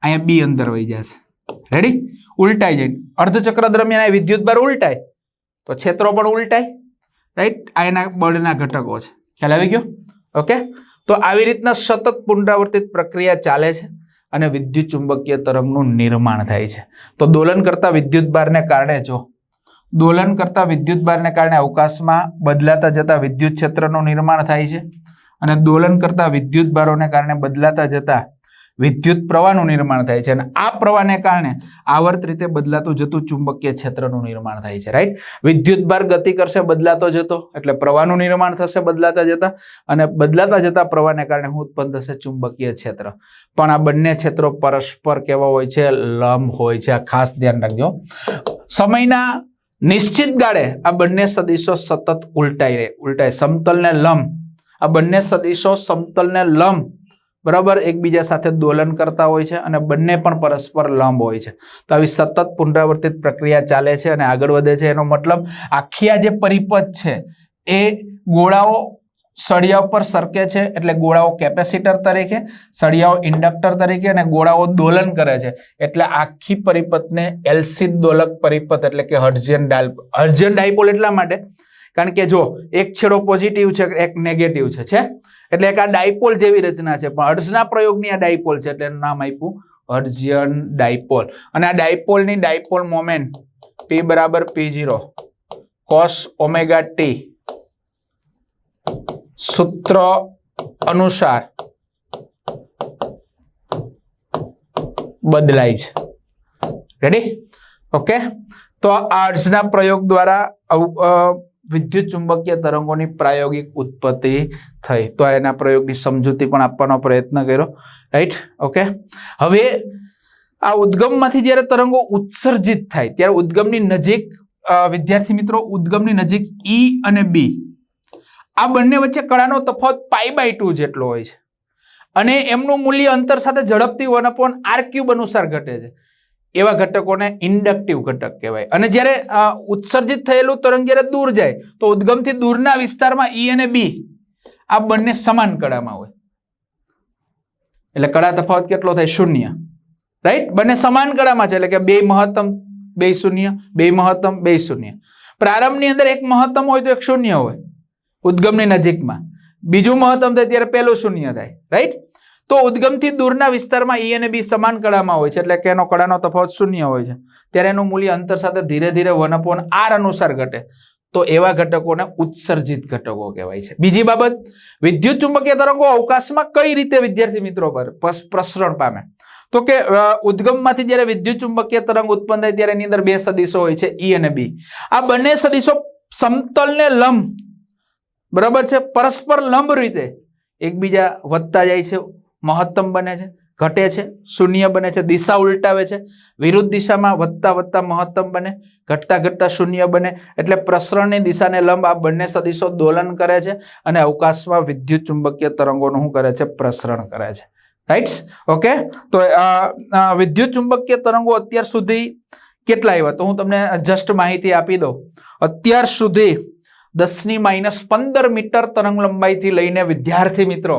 અહીંયા બી અંદર વહી જશે, રેડી? ઉલટાઈ જાય. અર્ધચક્ર દરમિયાન આ વિદ્યુત ભાર ઉલટાય તો ક્ષેત્રો પણ ઉલટાય, રાઈટ? આ એના બળના ઘટકો છે, ખ્યાલ આવી ગયો? ઓકે, તો આવી રીતના સતત પુનરાવર્તિત પ્રક્રિયા ચાલે છે અને વિદ્યુત ચુંબકીય તરંગનું નિર્માણ થાય છે. તો દોલન કરતા વિદ્યુત ભારને કારણે દોલન કરતા વિદ્યુત ભારને કારણે અવકાશમાં બદલાતા જતા વિદ્યુત ક્ષેત્રનું નિર્માણ થાય છે, અને દોલન કરતા વિદ્યુત ભારોને કારણે બદલાતા જતા વિદ્યુત પ્રવાહનું નિર્માણ થાય છે, અને આ પ્રવાહને કારણે આવર્ત રીતે બદલાતું જતું ચુંબકીય ક્ષેત્રનું નિર્માણ થાય છે, રાઈટ? વિદ્યુત ભાર ગતિ કરશે બદલાતો જતો એટલે પ્રવાહનું નિર્માણ થશે બદલાતા જતા, અને બદલાતા જતા પ્રવાહને કારણે ઉત્પન્ન થશે ચુંબકીય ક્ષેત્ર. પણ આ બંને ક્ષેત્રો પરસ્પર કેવા હોય છે? લંબ હોય છે. આ ખાસ ધ્યાન રાખજો. સમયના નિશ્ચિત ગાળે આ બંને સદિશો સતત ઉલટાય, સમતલ ને લંબ, આ બંને સદિશો સમતલ ને લંબ બરાબર એકબીજા સાથે દોલન કરતા હોય છે, અને બંને પણ પરસ્પર લંબ હોય છે. તો આવી સતત પુનરાવર્તિત પ્રક્રિયા ચાલે છે અને આગળ વધે છે. એનો મતલબ આખી આ જે પરિપથ છે એ ગોળાઓ સળિયા ઉપર સરકે છે, એટલે ગોળાઓ કેપેસિટર તરીકે, સળિયાઓ ઇન્ડક્ટર તરીકે, અને ગોળાઓ દોલન કરે છે, એટલે આખી પરિપથને એલસી દોલક પરિપથ એટલે કે હર્ટ્ઝિયન ડાયપોલ એટલા માટે કારણ કે જો એક છેડો પોઝિટિવ છે, એક નેગેટિવ છે, એટલે એક આ ડાયપોલ જેવી રચના છે, પણ હર્ટ્ઝના પ્રયોગની આ ડાયપોલ છે એટલે એનું નામ આપ્યું હર્ટ્ઝિયન ડાયપોલ. અને આ ડાયપોલની ડાયપોલ મોમેન્ટ P બરાબર P0 cos ઓમેગા t સૂત્ર અનુસાર બદલાય છે, રેડી? ઓકે, તો આ હર્ટ્ઝના પ્રયોગ દ્વારા વિદ્યુત ચુંબકીય તરંગોની પ્રાયોગિક ઉત્પત્તિ થઈ. તો એના પ્રયોગની સમજૂતી પણ આપવાનો પ્રયત્ન કર્યો, રાઈટ? ઓકે, હવે આ ઉદ્ગમમાંથી જ્યારે તરંગો ઉત્સર્જિત થાય ત્યારે ઉદ્ગમની નજીક વિદ્યાર્થી મિત્રો ઉદ્ગમની નજીક E અને B આ બંને વચ્ચે કળાનો તફાવત π/2 જેટલો હોય છે, અને એમનું મૂલ્ય અંતર સાથે ઝડપથી 1/r³ અનુસાર ઘટે છે. એવા ઘટકોને ઇન્ડક્ટિવ ઘટક કહેવાય. અને જ્યારે ઉત્સર્જિત થયેલું તરંગ જ્યારે દૂર જાય તો ઉદ્ગમથી દૂરના વિસ્તારમાં E અને B આ બંને સમાન કળામાં હોય, એટલે કળા તફાવત કેટલો થાય? 0, રાઈટ? બંને સમાન કળામાં છે, એટલે કે બે મહત્તમ, બે શૂન્ય, બે મહત્તમ, બે શૂન્ય. પ્રારંભની અંદર એક મહત્તમ હોય તો એક શૂન્ય હોય ઉદ્ગમની નજીકમાં, બીજું મહત્તમ થાય ત્યારે પહેલું શૂન્ય થાય, રાઈટ? તો ઉદ્ગમથી દૂરના વિસ્તારમાં E અને B સમાન કળામાં હોય છે, એટલે કે એનો કળાનો તફાવત 0 હોય છે, ત્યારે એનું મૂલ્ય અંતર સાથે ધીરે ધીરે 1/r અનુસાર ઘટે. તો એવા ઘટકોને ઉત્સર્જિત ઘટકો કહેવાય છે. બીજી બાબત, વિદ્યુત ચુંબકીય તરંગો અવકાશમાં કઈ રીતે વિદ્યાર્થી મિત્રો પર પ્રસરણ પામે? તો કે ઉદ્ગમમાંથી જ્યારે વિદ્યુત ચુંબકીય તરંગ ઉત્પન્ન થાય ત્યારે એની અંદર બે સદિશો હોય છે, E અને B. આ બંને સદિશો સમતલ ને લંબ બરાબર છે, પરસ્પર લંબ રીતે એકબીજા વધતા જાય છે, મહત્તમ બને છે, ઘટે છે, શૂન્ય બને છે, દિશા ઉલટાવે છે, વિરુદ્ધ દિશામાં વધતા વધતા મહત્તમ બને, ઘટતા ઘટતા શૂન્ય બને, એટલે પ્રસરણની દિશાને લંબ આ બંને સદિશો દોલન કરે છે અને અવકાશમાં વિદ્યુત ચુંબકીય તરંગોનું શું કરે છે? પ્રસરણ કરે છે, રાઈટ? ઓકે, તો વિદ્યુત ચુંબકીય તરંગો અત્યાર સુધી કેટલા આવ્યા? તો હું તમને જસ્ટ માહિતી આપી દઉં. અત્યાર સુધી 10⁻15 મીટર તરંગ લંબાઈથી લઈને વિદ્યાર્થી મિત્રો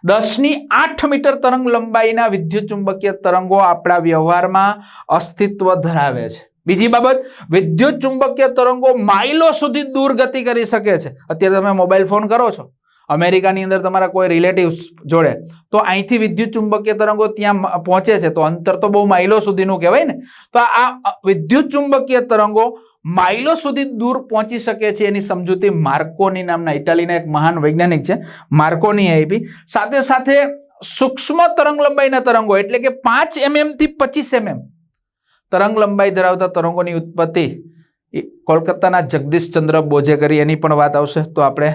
10⁸ મીટર તરંગ લંબાઈના વિદ્યુત ચુંબકીય તરંગો આપણા વ્યવહારમાં અસ્તિત્વ ધરાવે છે. બીજી બાબત, વિદ્યુત ચુંબકીય તરંગો માઇલો સુધી દૂર ગતિ કરી શકે છે. અત્યારે તમે મોબાઈલ ફોન કરો છો, અમેરિકાની અંદર તમારા કોઈ રિલેટિવ્સ જોડે, તો અહીંથી વિદ્યુત ચુંબકીય તરંગો ત્યાં પહોંચે છે, તો અંતર તો બહુ માઇલો સુધીનું કહેવાય ને. તો આ વિદ્યુત ચુંબકીય તરંગો માઇલો સુધી દૂર પહોંચી શકે છે એની સમજૂતી માર્કોની નામના ઇટાલીના એક મહાન વૈજ્ઞાનિક છે, માર્કોની આપી. સાથે સાથે સૂક્ષ્મ તરંગ લંબાઈના તરંગો એટલે કે 5 mm થી 25 mm તરંગ લંબાઈ ધરાવતા તરંગોની ઉત્પત્તિ કોલકાતાના જગદીશચંદ્ર બોઝે કરી, એની પણ વાત આવશે. તો આપણે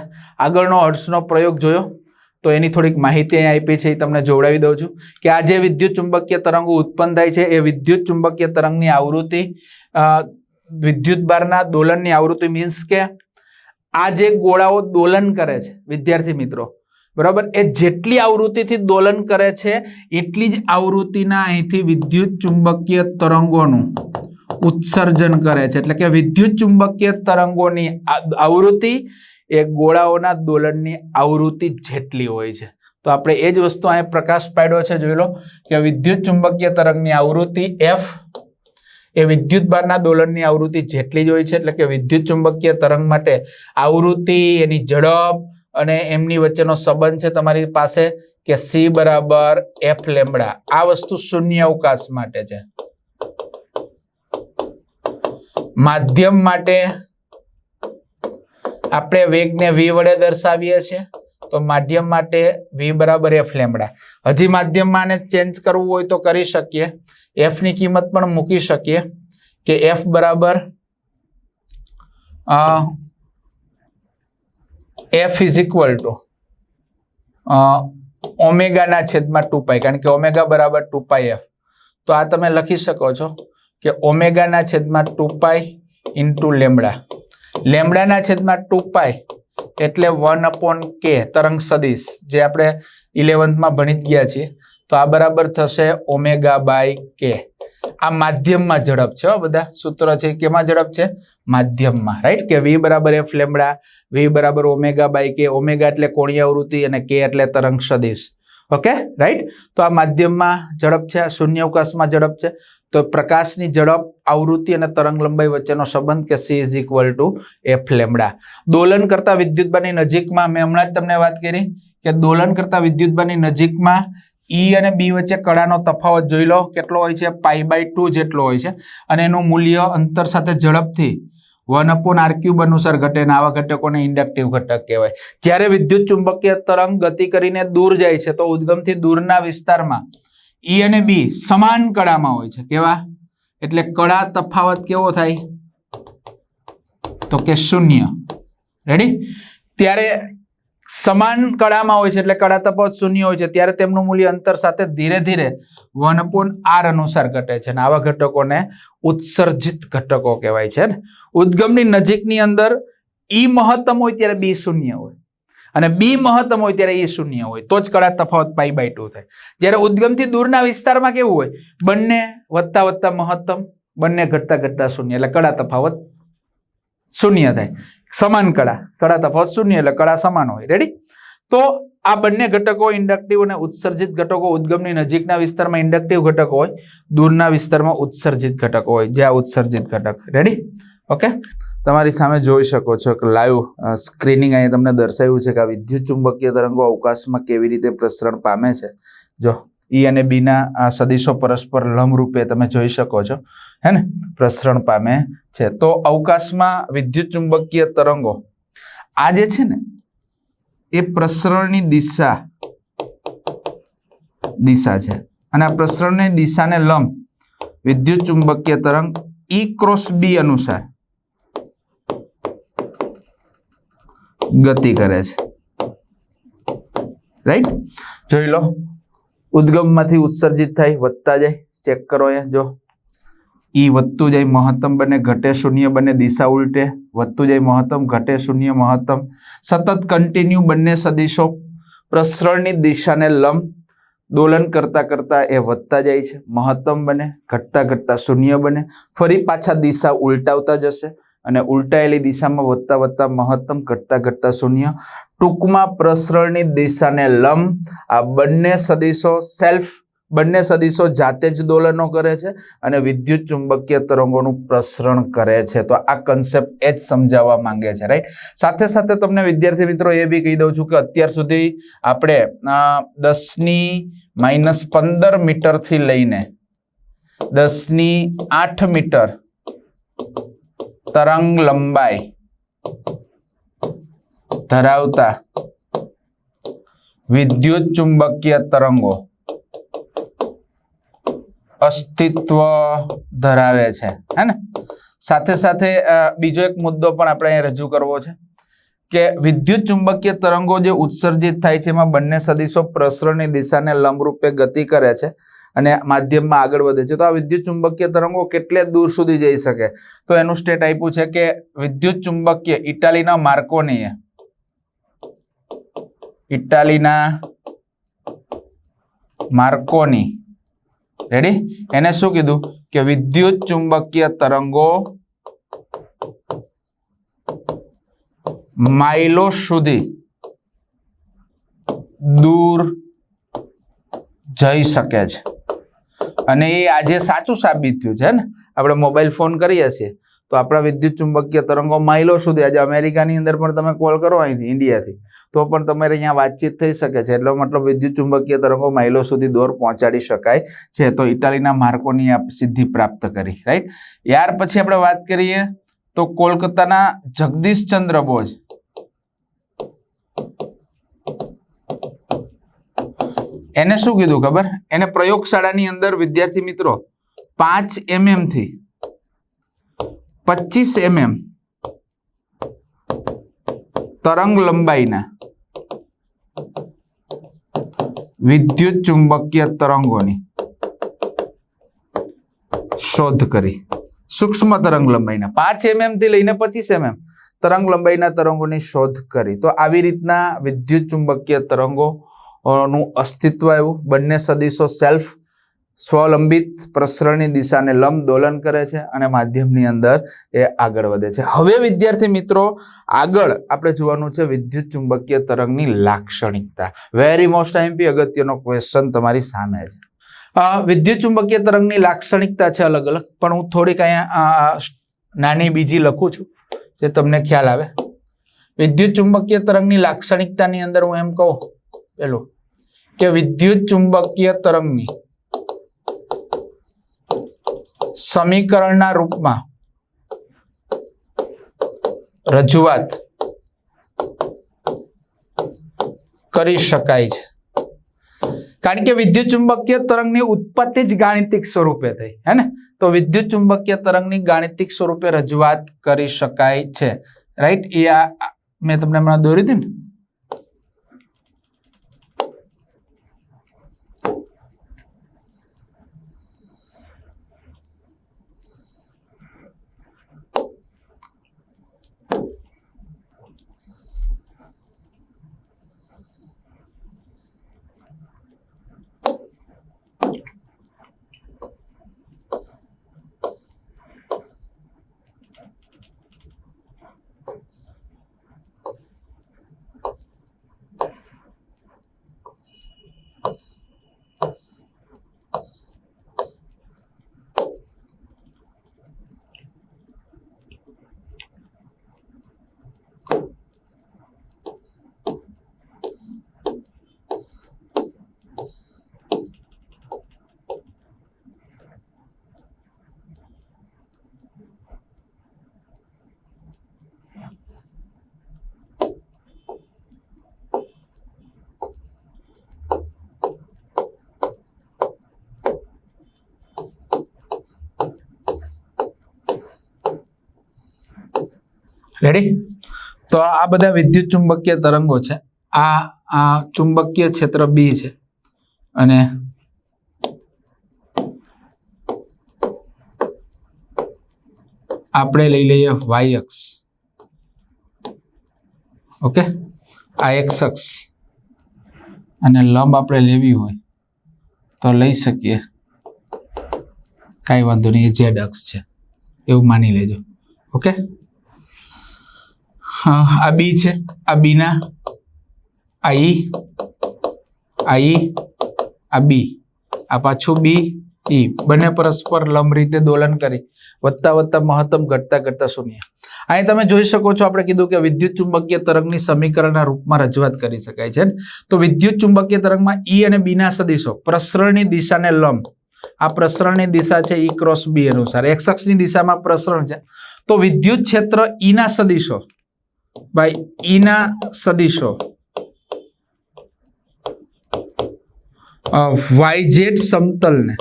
આગળનો હર્ટ્ઝનો પ્રયોગ જોયો, તો એની થોડીક માહિતી અહીં આપી છે, એ તમને જોડાવી દઉં છું કે આ જે વિદ્યુત ચુંબકીય તરંગો ઉત્પન્ન થાય છે એ વિદ્યુત ચુંબકીય તરંગની આવૃત્તિ વિદ્યુત બારના દોલનની આવૃત્તિ મીન્સ કે આ જે ગોળાઓ દોલન કરે છે વિદ્યાર્થી મિત્રો, બરાબર, એ જેટલી આવૃત્તિથી દોલન કરે છે એટલી જ આવૃત્તિના અહીંથી વિદ્યુત ચુંબકીય તરંગોનું ઉત્સર્જન કરે છે. એટલે કે વિદ્યુત ચુંબકીય તરંગોની આવૃત્તિ એ ગોળાઓના દોલનની આવૃત્તિ જેટલી હોય છે. તો આપણે એ જ વસ્તુ અહીં પ્રકાશ પાડ્યો છે, જોઈ લો કે વિદ્યુત ચુંબકીય તરંગની આવૃત્તિ f એ વિદ્યુત બારના દોલનની આવૃત્તિ જેટલી જ હોય છે. એટલે કે વિદ્યુત ચુંબકીય તરંગ માટે આવૃત્તિ, એની ઝડપ અને એમની વચ્ચેનો સંબંધ છે તમારી પાસે કે c બરાબર f લેમ્બડા. આ વસ્તુ શૂન્ય અવકાશ માટે છે. માધ્યમ માટે આપણે વેગને v વડે દર્શાવીએ છીએ, તો માધ્યમ માટે v બરાબર f લેમ્બડા. હજી માધ્યમમાં આને ચેન્જ કરવું હોય તો કરી શકીએ, f ની કિંમત પણ મૂકી શકીએ કે f બરાબર f ઇઝ ઇક્વલ ટુ ઓમેગાના છેદમાં 2π, કારણ કે ઓમેગા બરાબર 2πf. તો આ તમે લખી શકો છો કે ઓમેગાના છેદમાં 2π ઇન્ટુ લેમ્બડા. લેમ્બડાના છેદમાં 2π એટલે 1/k તરંગ સદિશ, જે આપણે 11th ભણી જ ગયા છીએ. તો આ બરાબર થશે ઓમેગા બાય કે. આ માધ્યમમાં ઝડપ છે, બધા સૂત્ર છે કેમાં ઝડપ છે? માધ્યમમાં, રાઈટ. કે v બરાબર f લેમ્બડા, v બરાબર ઓમેગા બાય કે. ઓમેગા એટલે કોણીય આવૃત્તિ અને k એટલે તરંગ સદિશ. Okay, right. તો આ માધ્યમમાં ઝડપ છે, આ શૂન્ય અવકાશમાં ઝડપ છે. તો પ્રકાશની ઝડપ, આવૃત્તિ અને તરંગ લંબાઈ વચ્ચેનો સંબંધ કે c is equal to f lambda. દોલન કરતા વિદ્યુતબારની નજીકમાં મેં હમણાં જ તમને વાત કરી કે દોલન કરતા વિદ્યુતબારની નજીકમાં E અને B વચ્ચે કળાનો તફાવત જોઈ લો કેટલો હોય છે, π/2 જેટલો હોય છે. અને એનું મૂલ્ય અંતર સાથે ઝડપથી 1/r³ અનુસાર ઘટે, અને આવા ઘટકોને ઇન્ડક્ટિવ ઘટક કહેવાય. જ્યારે વિદ્યુત ચુંબકીય તરંગ ગતિ કરીને દૂર જાય છે તો ઉદ્ગમથી દૂરના વિસ્તારમાં E અને B સમાન કળામાં હોય છે. કેવા? એટલે કળા તફાવત કેવો થાય? તો કે શૂન્ય. રેડી? ત્યારે સમાન કળામાં હોય છે એટલે કળા તફાવત શૂન્ય હોય છે, ત્યારે તેમનું મૂલ્ય અંતર સાથે ધીરે ધીરે 1/r અનુસાર ઘટે છે, અને આવા ઘટકોને ઉત્સર્જિત ઘટકો કહેવાય છે. ને ઉદ્ગમની નજીકની અંદર E મહત્તમ હોય ત્યારે B શૂન્ય હોય, અને B મહત્તમ હોય ત્યારે E શૂન્ય હોય, તો જ કળા તફાવત π/2 થાય. જ્યારે ઉદ્ગમથી દૂરના વિસ્તારમાં કેવું હોય? બંને વધતા વધતા મહત્તમ, બંને ઘટતા ઘટતા શૂન્ય, એટલે કળા તફાવત શૂન્ય થાય. સમાન કળા તફાવત શૂન્ય એટલે કળા સમાન હોય. રેડી? તો આ બંને ઘટકો ઇન્ડક્ટિવ અને ઉત્સર્જિત ઘટકો, ઉદ્ગમની નજીકના વિસ્તારમાં ઇન્ડક્ટિવ ઘટકો હોય, દૂરના વિસ્તારમાં ઉત્સર્જિત ઘટકો હોય, જે આ ઉત્સર્જિત ઘટક. રેડી? ઓકે, તમારી સામે જોઈ શકો છો કે લાઈવ સ્ક્રીનિંગ અહીંયા તમને દર્શાવ્યું છે કે આ વિદ્યુત ચુંબકીય તરંગો અવકાશમાં કેવી રીતે પ્રસરણ પામે છે. જો E અને B ના સદિશો પરસ્પર લંબરૂપે તમે જોઈ શકો છો, હે ને, પ્રસરણ પામે છે. તો અવકાશમાં વિદ્યુત ચુંબકીય તરંગો આ જે છે ને એ પ્રસરણની દિશા છે, અને આ પ્રસરણની દિશાને લંબ વિદ્યુત ચુંબકીય તરંગ E×B અનુસાર ગતિ કરે છે. રાઈટ? જોઈ લો, ઉદ્ગમમાંથી ઉત્સર્જિત થાય, વધતા જાય. ચેક કરો અહીંયા, જો E વધતું જાય, મહત્તમ બને, ઘટે, શૂન્ય બને, દિશા ઉલટે, વધતું જાય, મહત્તમ, ઘટે, શૂન્ય, મહત્તમ, સતત કન્ટિન્યુ બંને સદિશો પ્રસરણની દિશાને લંબ દોલન કરતા કરતા એ વધતા જાય છે, મહત્તમ બને, ઘટતા ઘટતા શૂન્ય બને, ફરી પાછા દિશા ઉલટાવતા જશે, અને ઉલટાયેલી દિશામાં વધતા વધતા મહત્તમ, ઘટતા ઘટતા શૂન્ય. ટૂંકમાં પ્રસરણની દિશાને લંબ આ બંને સદિશો જાતે જ દોલનો કરે છે અને વિદ્યુત ચુંબકીય તરંગોનું પ્રસરણ કરે છે. તો આ કન્સેપ્ટ એ જ સમજાવવા માંગે છે. રાઈટ? સાથે સાથે તમને વિદ્યાર્થી મિત્રો એ બી કહી દઉં છું કે અત્યાર સુધી આપણે 10⁻⁻15 મીટરથી લઈને 10⁸ મીટર તરંગ લંબાઈ ધરાવતા વિદ્યુત ચુંબકીય તરંગો અસ્તિત્વ ધરાવે છે, હે ને? સાથે સાથે બીજો એક મુદ્દો પણ આપણે અહીં રજૂ કરવો છે કે વિદ્યુત ચુંબકીય તરંગો જે ઉત્સર્જિત થાય છે એમાં બંને સદિશો પ્રસરણની દિશાને લંબરૂપે ગતિ કરે છે અને માધ્યમમાં આગળ વધે છે. તો આ વિદ્યુત ચુંબકીય તરંગો કેટલે દૂર સુધી જઈ શકે? તો એનું સ્ટેટ આપ્યું છે કે વિદ્યુત ચુંબકીય ઇટાલીના માર્કોની રેડી, એને શું કીધું કે વિદ્યુત ચુંબકીય તરંગો માઇલો સુધી દૂર જઈ શકે છે. અને એ આજે સાચું સાબિત થયું છે ને. આપણે મોબાઈલ ફોન કરીએ છીએ તો આપણા વિદ્યુત ચુંબકીય તરંગો માઇલો સુધી, આજે અમેરિકાની અંદર પણ તમે કોલ કરો અહીંથી ઇન્ડિયાથી તો પણ તમારે અહીંયા વાતચીત થઈ શકે છે. એટલો મતલબ વિદ્યુત ચુંબકીય તરંગો માઇલો સુધી દોર પહોંચાડી શકાય છે. તો ઇટાલીના માર્કોની આ સિદ્ધિ પ્રાપ્ત કરી, રાઈટ. યાર પછી આપણે વાત કરીએ તો કોલકાતાના જગદીશચંદ્ર બોઝ એને શું કીધું ખબર? એને પ્રયોગશાળાની અંદર વિદ્યાર્થી મિત્રો 5 mm થી 25 mm તરંગ લંબાઈના વિદ્યુત ચુંબકીય તરંગોની શોધ કરી. સૂક્ષ્મ તરંગ લંબાઈના 5 mm થી લઈને 25 mm તરંગ લંબાઈના તરંગોની શોધ કરી. તો આવી રીતના વિદ્યુત ચુંબકીય તરંગો નું અસ્તિત્વ આવ્યું. બંને સદિશો સેલ્ફ સ્વલંબિત પ્રસરણની દિશાને લંબ દોલન કરે છે અને માધ્યમની અંદર એ આગળ વધે છે. હવે વિદ્યાર્થી મિત્રો આગળ આપણે જોવાનું છે વિદ્યુત ચુંબકીય તરંગની લાક્ષણિકતા. વેરી મોસ્ટ આઈએમપી અગત્યનો ક્વેશ્ચન તમારી સામે છે. વિદ્યુત ચુંબકીય તરંગની લાક્ષણિકતા છે અલગ અલગ, પણ હું થોડીક અહીંયા નાની બીજી લખું છું જે તમને ખ્યાલ આવે. વિદ્યુત ચુંબકીય તરંગની લાક્ષણિકતાની અંદર હું એમ કહું પેલું કે વિદ્યુત ચુંબકીય તરંગની સમીકરણના રૂપમાં રજૂઆત કરી શકાય છે. કારણ કે વિદ્યુત ચુંબકીય તરંગની ઉત્પત્તિ જ ગાણિતિક સ્વરૂપે થઈ, હે ને? તો વિદ્યુત ચુંબકીય તરંગની ગાણિતિક સ્વરૂપે રજૂઆત કરી શકાય છે, રાઈટ. એ મેં તમને હમણાં દોરી હતી ને. રેડી? તો આ બધા વિદ્યુત ચુંબકીય તરંગો છે. આ ચુંબકીય ક્ષેત્ર બી છે અને આપણે લઈ લઈએ વાય અક્ષ. ઓકે, આ એક્સ અક્ષ અને લંબ આપણે લેવી હોય તો લઈ શકીએ, કાંઈ વાંધો નહીં. એ ઝેડ અક્ષ છે એવું માની લેજો. ઓકે, આ બી છે, આ બીના આ ઈ, આ બી, આ પાછું બી ઈ, બંને પરસ્પર લંબ રીતે દોલન કરી વધતા વધતા મહત્તમ ઘટતા ઘટતા શૂન્ય. અહીં તમે જોઈ શકો છો, આપણે કીધું કે વિદ્યુત ચુંબકીય તરંગની સમીકરણના રૂપમાં રજૂઆત કરી શકાય છે. તો વિદ્યુત ચુંબકીય તરંગમાં ઈ અને બી ના સદિશો પ્રસરણની દિશાને લંબ આ પ્રસરણની દિશા છે E ક્રોસ B અનુસાર, x અક્ષની દિશામાં પ્રસરણ છે, તો વિદ્યુત ક્ષેત્ર E ના સદિશો બાય E ના સદિશો YZ સમતલને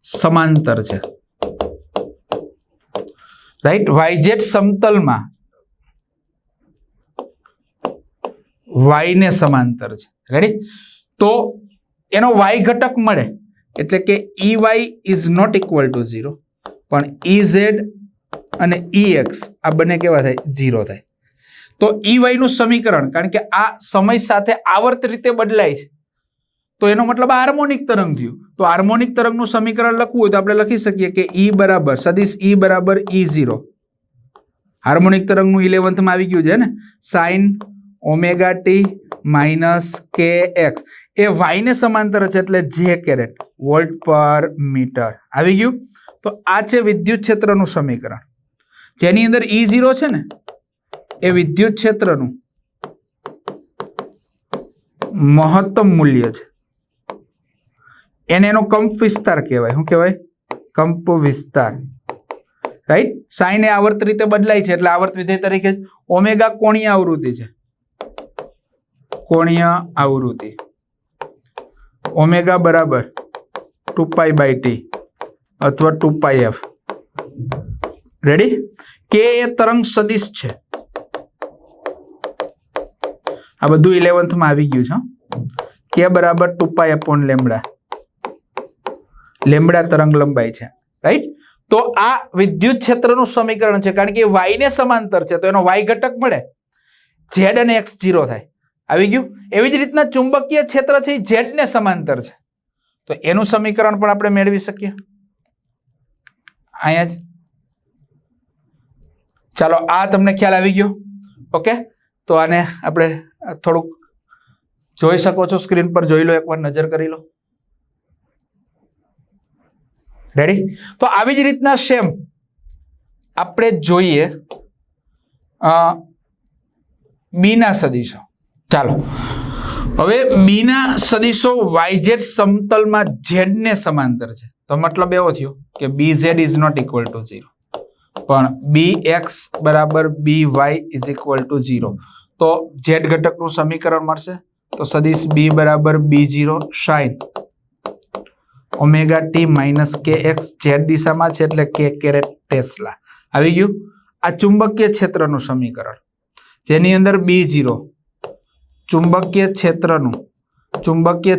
સમાંતર છે, રાઈટ. YZ સમતલમાં y ને સમાંતર છે, રેડી. તો એનો y ઘટક મળે એટલે કે EY is not equal to 0, પણ EZ અને EX આ બંને કેવા થાય? 0 થાય. તો EY નું સમીકરણ, કારણ કે આ સમય સાથે આવર્ત રીતે બદલાય છે, તો એનો મતલબ હાર્મોનિક તરંગ થયું. તો હાર્મોનિક તરંગનું સમીકરણ લખવું હોય તો આપણે લખી શકીએ કે E બરાબર સદિશ E બરાબર E0. હાર્મોનિક તરંગનું 11th માં આવી ગયું છે ને, sine omega T minus KX એ y ને સમાંતર છે એટલે J કેરેટ વોલ્ટ પર મીટર આવી ગયું. તો આ છે વિદ્યુત ક્ષેત્રનું સમીકરણ, જેની અંદર E0 છે ને એ વિદ્યુત ક્ષેત્રનું મહત્તમ મૂલ્ય છે, એને એનો કંપ વિસ્તાર કહેવાય. શું કહેવાય? કંપ વિસ્તાર, રાઈટ. સાઇન એ આવર્ત રીતે બદલાય છે એટલે આવર્ત વિધેય તરીકે ઓમેગા કોણીય આવૃત્તિ છે, કોણીય આવૃત્તિ ઓમેગા બરાબર 2π/t અથવા 2πf, રેડી. કે એ તરંગ સદિશ છે, આ બધું 11th માં આવી ગયું છે. કે બરાબર 2π/λ, લેમ્બડા તરંગ લંબાઈ છે, રાઈટ. તો આ વિદ્યુત ક્ષેત્રનું સમીકરણ છે, કારણ કે y ને સમાંતર છે તો એનો y ઘટક મળે, z અને x 0 થાય. આવી ગયું. એવી જ રીતના ચુંબકીય ક્ષેત્ર છે z ને સમાંતર છે, તો એનું સમીકરણ પણ આપણે મેળવી શકીએ અહીંયા જ. ચાલો, આ તમને ખ્યાલ આવી ગયો. ઓકે, તો આને આપણે થોડુંક જોઈ શકો છો, સ્ક્રીન પર જોઈ લો, એકવાર નજર કરી લો. રેડી. તો આવી જ રીતના સેમ આપણે જોઈએ બી ના સદિશો. ચાલો, હવે બી ના સદિશો YZ સમતલમાં Z ને સમાંતર છે, તો મતલબ એવો થયો કે BZ is not equal to 0, પણ BX બરાબર BY ઇઝ ઇક્વલ ટુ 0. તો Z ઘટકનું સમીકરણ મળશે, તો સદિશ B બરાબર B0 sine omega T minus KX Z દિશામાં છે એટલે K કેરેટ ટેસ્લા આવી ગયું. આ ચુંબકીય ક્ષેત્રનું સમીકરણ, જેની અંદર B0 ચુંબકીય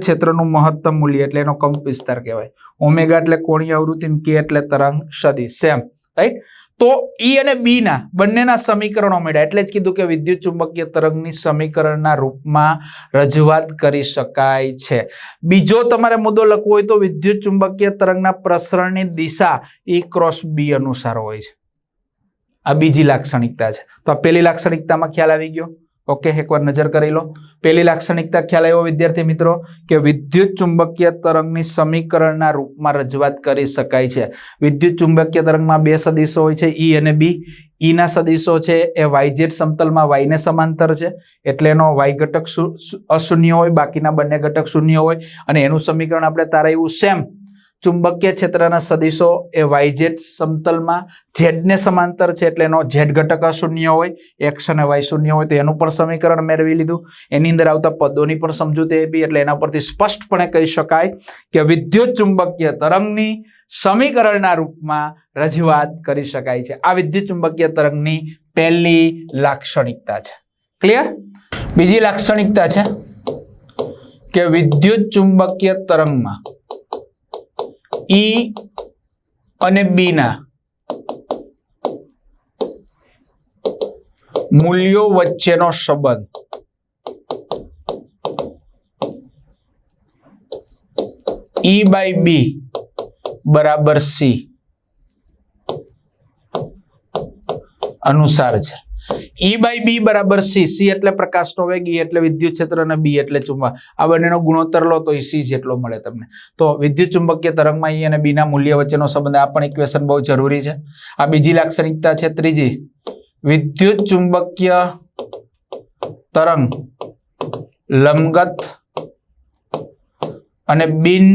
ક્ષેત્રનું મહત્તમ મૂલ્ય એટલે એનો કંપ વિસ્તાર કહેવાય. ઓમેગા એટલે કોણીય આવૃત્તિ, K એટલે તરંગ સદિશ, સેમ, રાઈટ. તો E અને B ના બંનેના સમીકરણો મળ્યા, એટલે જ કીધું કે વિદ્યુત ચુંબકીય તરંગની સમીકરણના રૂપમાં રજૂઆત કરી શકાય છે. બીજો તમારે મુદ્દો લખવો હોય તો વિદ્યુત ચુંબકીય તરંગના પ્રસરણની દિશા E ક્રોસ B અનુસાર હોય છે. આ બીજી લાક્ષણિકતા છે. તો આ પેલી લાક્ષણિકતામાં ખ્યાલ આવી ગયો. ઓકે, એકવાર નજર કરી લો. પેલી લાક્ષણિકતા ખ્યાલ આવ્યો વિદ્યાર્થી મિત્રો કે વિદ્યુત ચુંબકીય તરંગની સમીકરણના રૂપમાં રજૂઆત કરી શકાય છે. વિદ્યુત ચુંબકીય તરંગમાં બે સદિશો હોય છે, E અને B. E ના સદિશો છે એ YZ સમતલમાં y ને સમાંતર છે એટલે એનો y ઘટક અશૂન્ય હોય, બાકીના બંને ઘટક શૂન્ય હોય, અને એનું સમીકરણ આપણે તારાયું સેમ. ચુંબકીય ક્ષેત્રના સદિશો એ YZ સમતલમાં Z ને સમાંતર છે એટલે એનો Z ઘટક અશૂન્ય હોય, x અને y શૂન્ય હોય, તો એનું પણ સમીકરણ મેળવી લીધું. એની અંદર આવતા પદોની પણ સમજૂતી આપી, એટલે એના પરથી સ્પષ્ટપણે કહી શકાય કે વિદ્યુત ચુંબકીય તરંગની સમીકરણના રૂપમાં રજૂઆત કરી શકાય છે. આ વિદ્યુત ચુંબકીય તરંગની પહેલી લાક્ષણિકતા છે. ક્લિયર? બીજી લાક્ષણિકતા છે કે વિદ્યુત ચુંબકીય તરંગમાં E અને B ના મૂલ્યો વચ્ચેનો સંબંધ E/B બરાબર C અનુસાર છે. E/B બરાબર C. C એટલે પ્રકાશનો વેગ, E એટલે વિદ્યુત ક્ષેત્ર અને B એટલે ચુંબક. આ બંનેનો ગુણોત્તર લો તો C જેટલો મળે તમને. તો વિદ્યુત ચુંબકીય તરંગમાં E અને B ના મૂલ્ય વચ્ચેનો સંબંધ, આ પણ ઇક્વેશન બહુ જરૂરી છે. આ બીજી લાક્ષણિકતા છે. ત્રીજી, વિદ્યુત ચુંબકીય તરંગ લંબગત અને બિન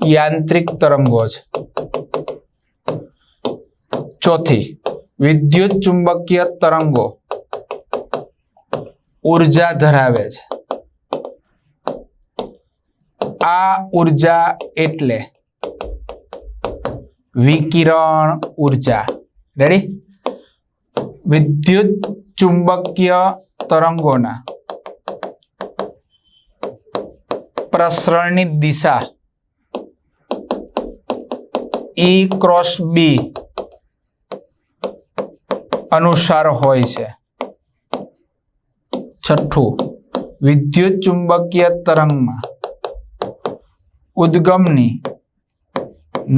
યાંત્રિક તરંગો છે. ચોથી, વિદ્યુત ચુંબકીય તરંગો ઉર્જા ધરાવે છે. આ ઉર્જા એટલે વિકિરણ ઉર્જા. રેડી? વિદ્યુત ચુંબકીય તરંગોના પ્રસરણની દિશા E ક્રોસ B અનુસાર હોય છે. છઠ્ઠું, વિદ્યુત ચુંબકીય તરંગમાં ઉદ્ગમની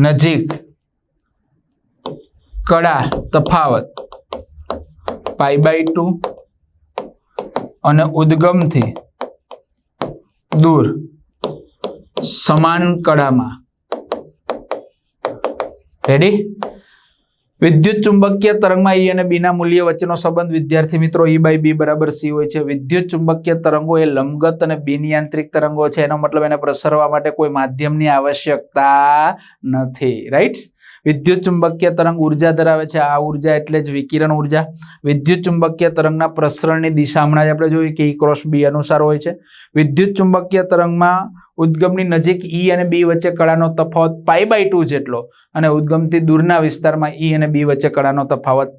નજીક કડા તફાવત π/2 અને ઉદ્ગમથી દૂર સમાન કડામાં. રેડી? વિદ્યુત ચુંબકીય તરંગમાં E અને B ના મૂલ્ય વચ્ચેનો સંબંધ વિદ્યાર્થી મિત્રો E/B બરાબર C હોય છે. વિદ્યુત ચુંબકીય તરંગો એ લંબગત અને બિનયાંત્રિક તરંગો છે. એનો મતલબ એને પ્રસરવા માટે કોઈ માધ્યમની આવશ્યકતા નથી. રાઈટ? વિદ્યુત ચુંબકીય તરંગ ઉર્જા ધરાવે છે. આ ઉર્જા એટલે જ વિકિરણ ઉર્જા. વિદ્યુત ચુંબકીય તરંગના પ્રસરણની દિશા હમણાં જ આપણે જોયું કે E ક્રોસ B અનુસાર હોય છે. વિદ્યુત ચુંબકીય તરંગમાં ઉદ્ગમની નજીક E અને B વચ્ચે કળાનો તફાવત π/2 જેટલો અને ઉદ્ગમથી દૂરના વિસ્તારમાં E અને B વચ્ચે કળાનો તફાવત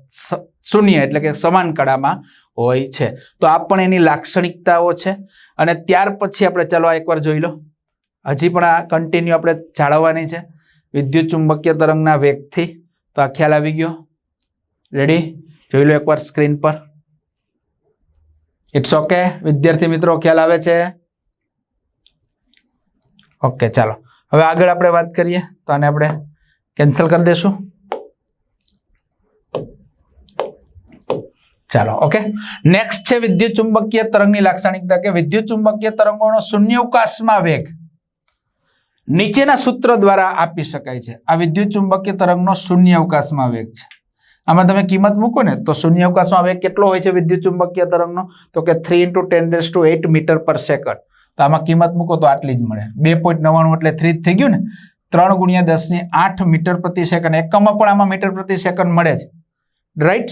0 એટલે કે સમાન કળામાં હોય છે. તો આ પણ એની લાક્ષણિકતાઓ છે. અને ત્યાર પછી આપણે ચાલો એકવાર જોઈ લો. હજી પણ આ કન્ટિન્યુ આપણે જાળવવાની છે વિદ્યુત ચુંબકીય તરંગના વેગથી. તો આ ખ્યાલ આવી ગયો. રેડી? જોઈ લો એકવાર સ્ક્રીન પર. ઇટ્સ ઓકે વિદ્યાર્થી મિત્રો, ખ્યાલ આવે છે? ઓકે, ચાલો હવે આગળ આપણે વાત કરીએ. તો આને આપણે કેન્સલ કરી દેશું. ચાલો, ઓકે. નેક્સ્ટ છે વિદ્યુત ચુંબકીય તરંગની લાક્ષણિકતા કે વિદ્યુત ચુંબકીય તરંગોનો શૂન્યાવકાશમાં વેગ નીચેના સૂત્ર દ્વારા આપી શકાય છે. આ વિદ્યુત ચુંબકીય તરંગનો શૂન્યાવકાશમાં વેગ છે. આમાં તમે કિંમત મૂકો ને તો શૂન્યાવકાશમાં વેગ કેટલો હોય છે વિદ્યુત ચુંબકીય તરંગનો? તો કે 3 × 10⁸ મીટર પર સેકન્ડ. તો આમાં કિંમત મૂકો તો આટલી જ મળે. 2.99 એટલે 3 જ થઈ ગયું ને. 3 × 10⁸ મીટર પ્રતિ સેકન્ડ. એકમમાં પણ આમાં મીટર પ્રતિ સેકન્ડ મળે જ. રાઈટ?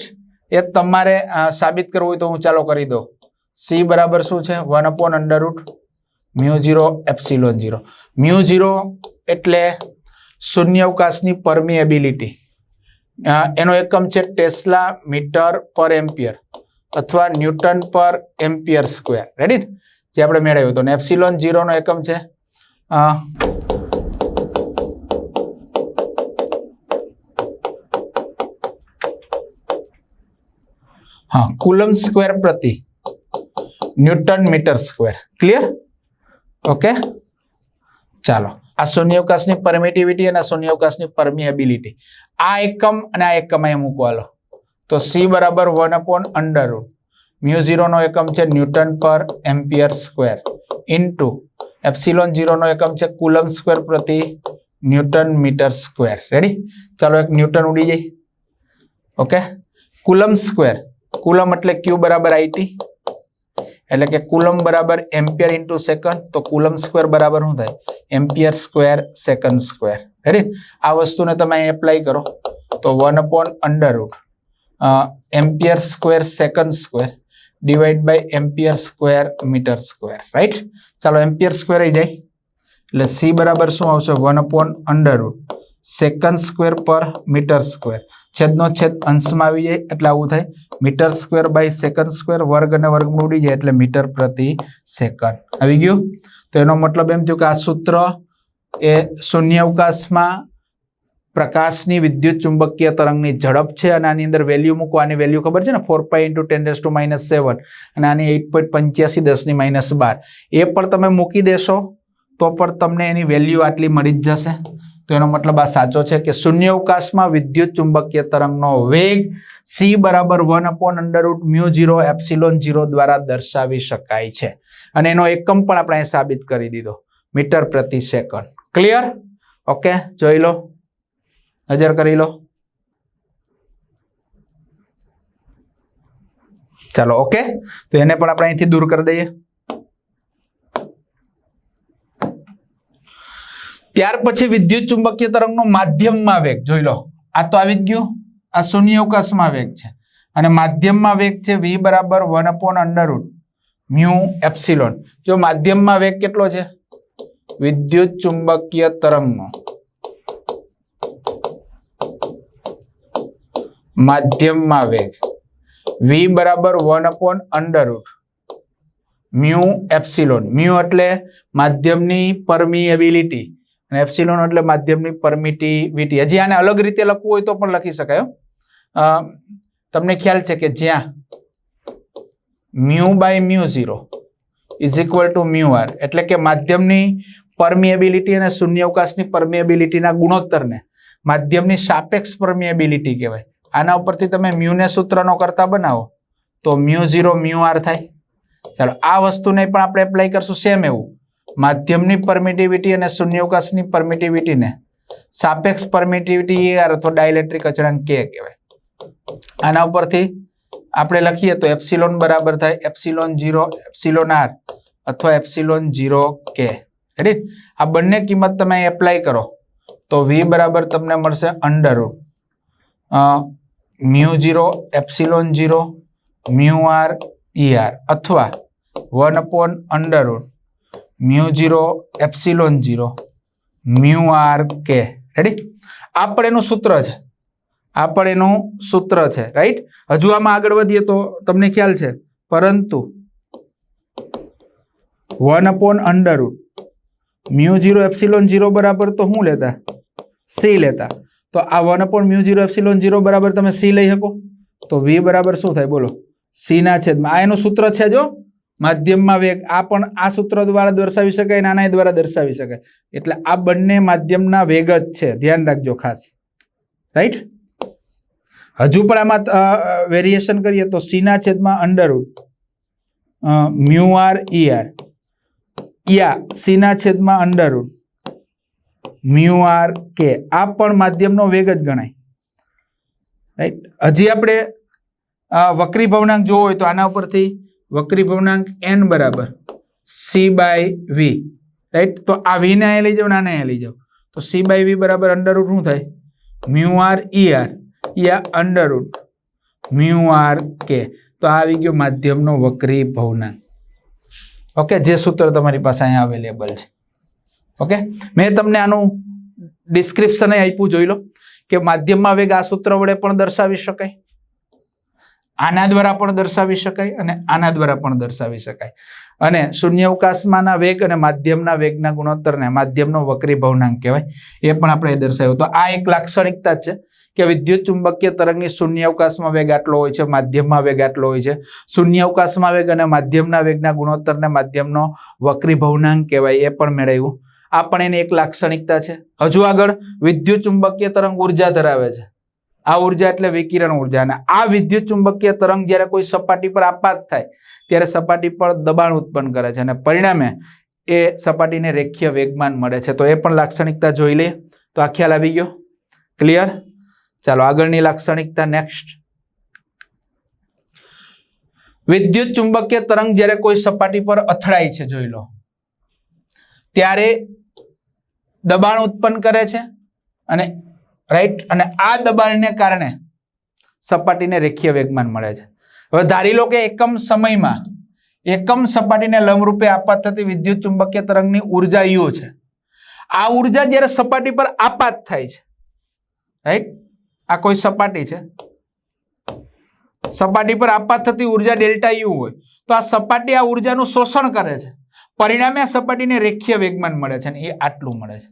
એ તમારે સાબિત કરવું હોય તો હું ચાલો કરી દઉં. C બરાબર શું છે? 1/√μ0ε0. μ0 એટલે શૂન્યાવકાશની પરમિએબિલિટી. એનો એકમ છે ટેસ્લા મીટર પર એમ્પિયર અથવા ન્યૂટન પર એમ્પિયર સ્ક્વેર. રેડી? જે આપણે મેળવ્યું હતું. ε0 નો એકમ છે કુલમ સ્ક્વેર પ્રતિ newton metre square. Clear? Okay, ચાલો. આ શૂન્યાવકાશની પરમિટિવિટી અને શૂન્યાવકાશની પરમિએબિલિટી. આ એકમ અને આ એકમ અહીં મૂકવાલો. તો C બરાબર 1/√μ0 નો એકમ છે ન્યૂટન પર એમ્પિયર સ્ક્વેર ઇન્ટુ ε0 નો એકમ છે કુલમ સ્ક્વેર પ્રતિ ન્યૂટન મીટર સ્ક્વેર. રેડી? ચાલો એક ન્યૂટન ઉડી જાય. Okay, coulomb square. કુલમ એટલે Q બરાબર IT એટલે કે કુલમ બરાબર એમ્પિયર ઇન્ટુ સેકન્ડ. તો કુલમ સ્ક્વેર બરાબર શું થાય? Ampere square second square. Ready? આ વસ્તુને તમે અહીં એપ્લાય કરો તો 1/√. Ampere square second square divide by ampere square metre square. Right? ચાલો એમ્પિયર સ્ક્વેર આવી જાય એટલે C બરાબર શું આવશે? 1/√. સેકન્ડ સ્ક્વેર પર મીટર સ્ક્વેર. છેદનો છેદ અંશમાં આવી જાય એટલે આવું થાય. Metre square by second square. વર્ગ અને વર્ગમૂળ ઉડી જાય એટલે મીટર પ્રતિ સેકન્ડ. આવી ગયું? તો એનો મતલબ એમ થયું કે આ સૂત્ર એ શૂન્યાવકાશમાં પ્રકાશની વિદ્યુત ચુંબકીય તરંગની ઝડપ છે. અને આની અંદર વેલ્યુ મૂકો. આની વેલ્યુ ખબર છે ને 4π × 10⁻⁷ અને આની 8.85 10 - 12. એ પણ તમે મૂકી દેશો તો પણ તમને એની વેલ્યુ આટલી મળી જ જશે. તો એનો મતલબ આ સાચો છે કે શૂન્યાવકાશમાં વિદ્યુત ચુંબકીય તરંગનો વેગ C બરાબર 1/√μ0ε0 દ્વારા દર્શાવી શકાય છે. અને એનો એકમ પણ આપણે અહીં સાબિત કરી દીધો, મીટર પ્રતિ સેકન્ડ. ક્લિયર? ઓકે, જોઈ લો, નજર કરી લો. ચાલો, ઓકે. તો એને પણ આપણે અહીંથી દૂર કરી દઈએ. ત્યાર પછી વિદ્યુત ચુંબકીય તરંગનો માધ્યમમાં વેગ જોઈ લો. આ તો આવી જ ગયું, આ શૂન્યાવકાશમાં વેગ છે અને માધ્યમમાં વેગ છે v બરાબર 1/√μ એપ્સિલોન. જો માધ્યમમાં વેગ કેટલો છે વિદ્યુત ચુંબકીય તરંગનો, માધ્યમમાં વેગ v બરાબર 1/√μ એપ્સિલોન. મ્યુ એટલે માધ્યમની પરમિએબિલિટી અને એપ્સિલોન એટલે માધ્યમની પરમિટિવિટી. હજી આને અલગ રીતે લખવું હોય તો પણ લખી શકાય. તમને ખ્યાલ છે કે જ્યાં μ/μ0 ઇઝ ઇક્વલ ટુ μr એટલે કે માધ્યમની પરમિએબિલિટી અને શૂન્યાવકાશની પરમિએબિલિટીના ગુણોત્તરને માધ્યમની સાપેક્ષ પરમિએબિલિટી કહેવાય. આના ઉપરથી તમે મ્યુને સૂત્રનો કરતા બનાવો તો μ0 μr થાય. ચાલો આ વસ્તુને પણ આપણે એપ્લાય કરશું સેમ એવું. માધ્યમની પરમિટિવિટી અને શૂન્યાવકાશની પરમિટિવિટીને સાપેક્ષ પરમિટિવિટી અથવા ડાઇલેક્ટ્રિક અચળાંક k કહેવાય. આના ઉપરથી આપણે લખીએ તો એપ્સિલોન બરાબર થાય ε0 εr અથવા ε0 k. રેડી? આ બંને કિંમત તમે એપ્લાય કરો તો v બરાબર તમને મળશે √μ0 ε0 μr er અથવા 1/√μ0 ε0 μr k. રેડી? આ પણ એનું સૂત્ર છે, આ પણ એનું સૂત્ર છે. રાઈટ? હજુ આમાં આગળ વધીએ તો તમને ખ્યાલ છે, પરંતુ 1/√μ0 ε0 બરાબર તો શું લેતા c લેતા. તો આ 1/μ0 ε0 બરાબર તમે c લઈ શકો તો v બરાબર શું થાય બોલો c ના છેદમાં. આ એનું સૂત્ર છે જો માધ્યમમાં વેગ. આ પણ આ સૂત્ર દ્વારા દર્શાવી શકાય અને આના દ્વારા દર્શાવી શકાય. એટલે આ બંને માધ્યમના વેગ જ છે, ધ્યાન રાખજો ખાસ. રાઈટ? હજુ પણ આમાં વેરિએશન કરીએ તો c ના છેદમાં √μr er યા c ના છેદમાં √μr k. આ પણ માધ્યમનો વેગ જ ગણાય. રાઈટ? હજી આપણે વક્રી ભવનાંક જોવો હોય તો આના ઉપરથી વક્રી ભવનાંક n બરાબર c/v. રાઈટ? તો આ v ને અહીંયા લઈ જાઓ ને આને અહીંયા લઈ જાઓ તો c/v બરાબર અંડરરૂટ શું થાય μr er યા √μr k. તો આ આવી ગયો માધ્યમનો વક્રી ભવનાંક. ઓકે, જે સૂત્ર તમારી પાસે અહીંયા અવેલેબલ છે. ઓકે, મેં તમને આનું ડિસ્ક્રિપ્શન આપ્યું, જોઈ લો કે માધ્યમમાં વેગ આ સૂત્ર વડે પણ દર્શાવી શકાય, આના દ્વારા પણ દર્શાવી શકાય અને આના દ્વારા પણ દર્શાવી શકાય. અને શૂન્યાવકાશમાંના વેગ અને માધ્યમના વેગના ગુણોત્તરને માધ્યમનો વક્રી ભવનાંક કહેવાય. એ પણ આપણે દર્શાવ્યું. તો આ એક લાક્ષણિકતા છે કે વિદ્યુત ચુંબકીય તરંગની શૂન્યાવકાશમાં વેગ આટલો હોય છે, માધ્યમમાં વેગ આટલો હોય છે. શૂન્યાવકાશમાં વેગ અને માધ્યમના વેગના ગુણોત્તરને માધ્યમનો વક્રી ભવનાંક કહેવાય. એ પણ મેળવ્યું. આ પણ એની એક લાક્ષણિકતા છે. હજુ આગળ વિદ્યુત ચુંબકીય તરંગ ઉર્જા ધરાવે છે. આ ઉર્જા એટલે વિકિરણ ઉર્જા. અને આ વિદ્યુત ચુંબકીય તરંગ જ્યારે કોઈ સપાટી પર આપાત થાય ત્યારે સપાટી પર દબાણ ઉત્પન્ન કરે છે અને પરિણામે એ સપાટીને રેખીય વેગમાન મળે છે. તો એ પણ લાક્ષણિકતા જોઈ લઈએ. તો આ ખ્યાલ આવી ગયો? ક્લિયર? ચાલો આગળની લાક્ષણિકતા નેક્સ્ટ. વિદ્યુત ચુંબકીય તરંગ જ્યારે કોઈ સપાટી પર અથડાય છે જોઈ લો ત્યારે દબાણ ઉત્પન્ન કરે છે અને રાઈટ, અને આ દબાણને કારણે સપાટીને રેખીય વેગમાન મળે છે. હવે ધારી લો કે એકમ સમયમાં એકમ સપાટીને લંબરૂપે આપાત થતી વિદ્યુત ચુંબકીય તરંગની ઉર્જા U છે. આ ઉર્જા જ્યારે સપાટી પર આપાત થાય છે, રાઈટ, આ કોઈ સપાટી છે, સપાટી પર આપાત થતી ઉર્જા ડેલ્ટા U હોય તો આ સપાટી આ ઉર્જાનું શોષણ કરે છે, પરિણામે આ સપાટીને રેખીય વેગમાન મળે છે અને એ આટલું મળે છે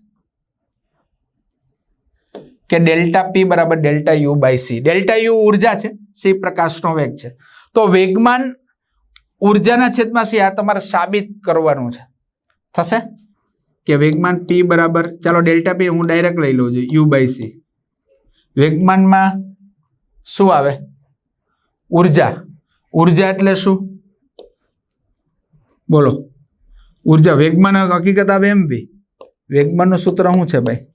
કે ડેલ્ટા P બરાબર ડેલ્ટા U/c. ડેલ્ટા U ઉર્જા છે, c પ્રકાશનો વેગ છે. તો વેગમાન ઉર્જાના છેદમાં c. આ તમારે સાબિત કરવાનું છે. થશે કે વેગમાન P બરાબર, ચાલો ડેલ્ટા P હું ડાયરેક્ટ લઈ લઉં છું, U/c. વેગમાનમાં શું આવે? ઉર્જા. ઉર્જા એટલે શું બોલો? ઉર્જા. વેગમાન હકીકત આવે mv. વેગમાનનું સૂત્ર શું છે ભાઈ?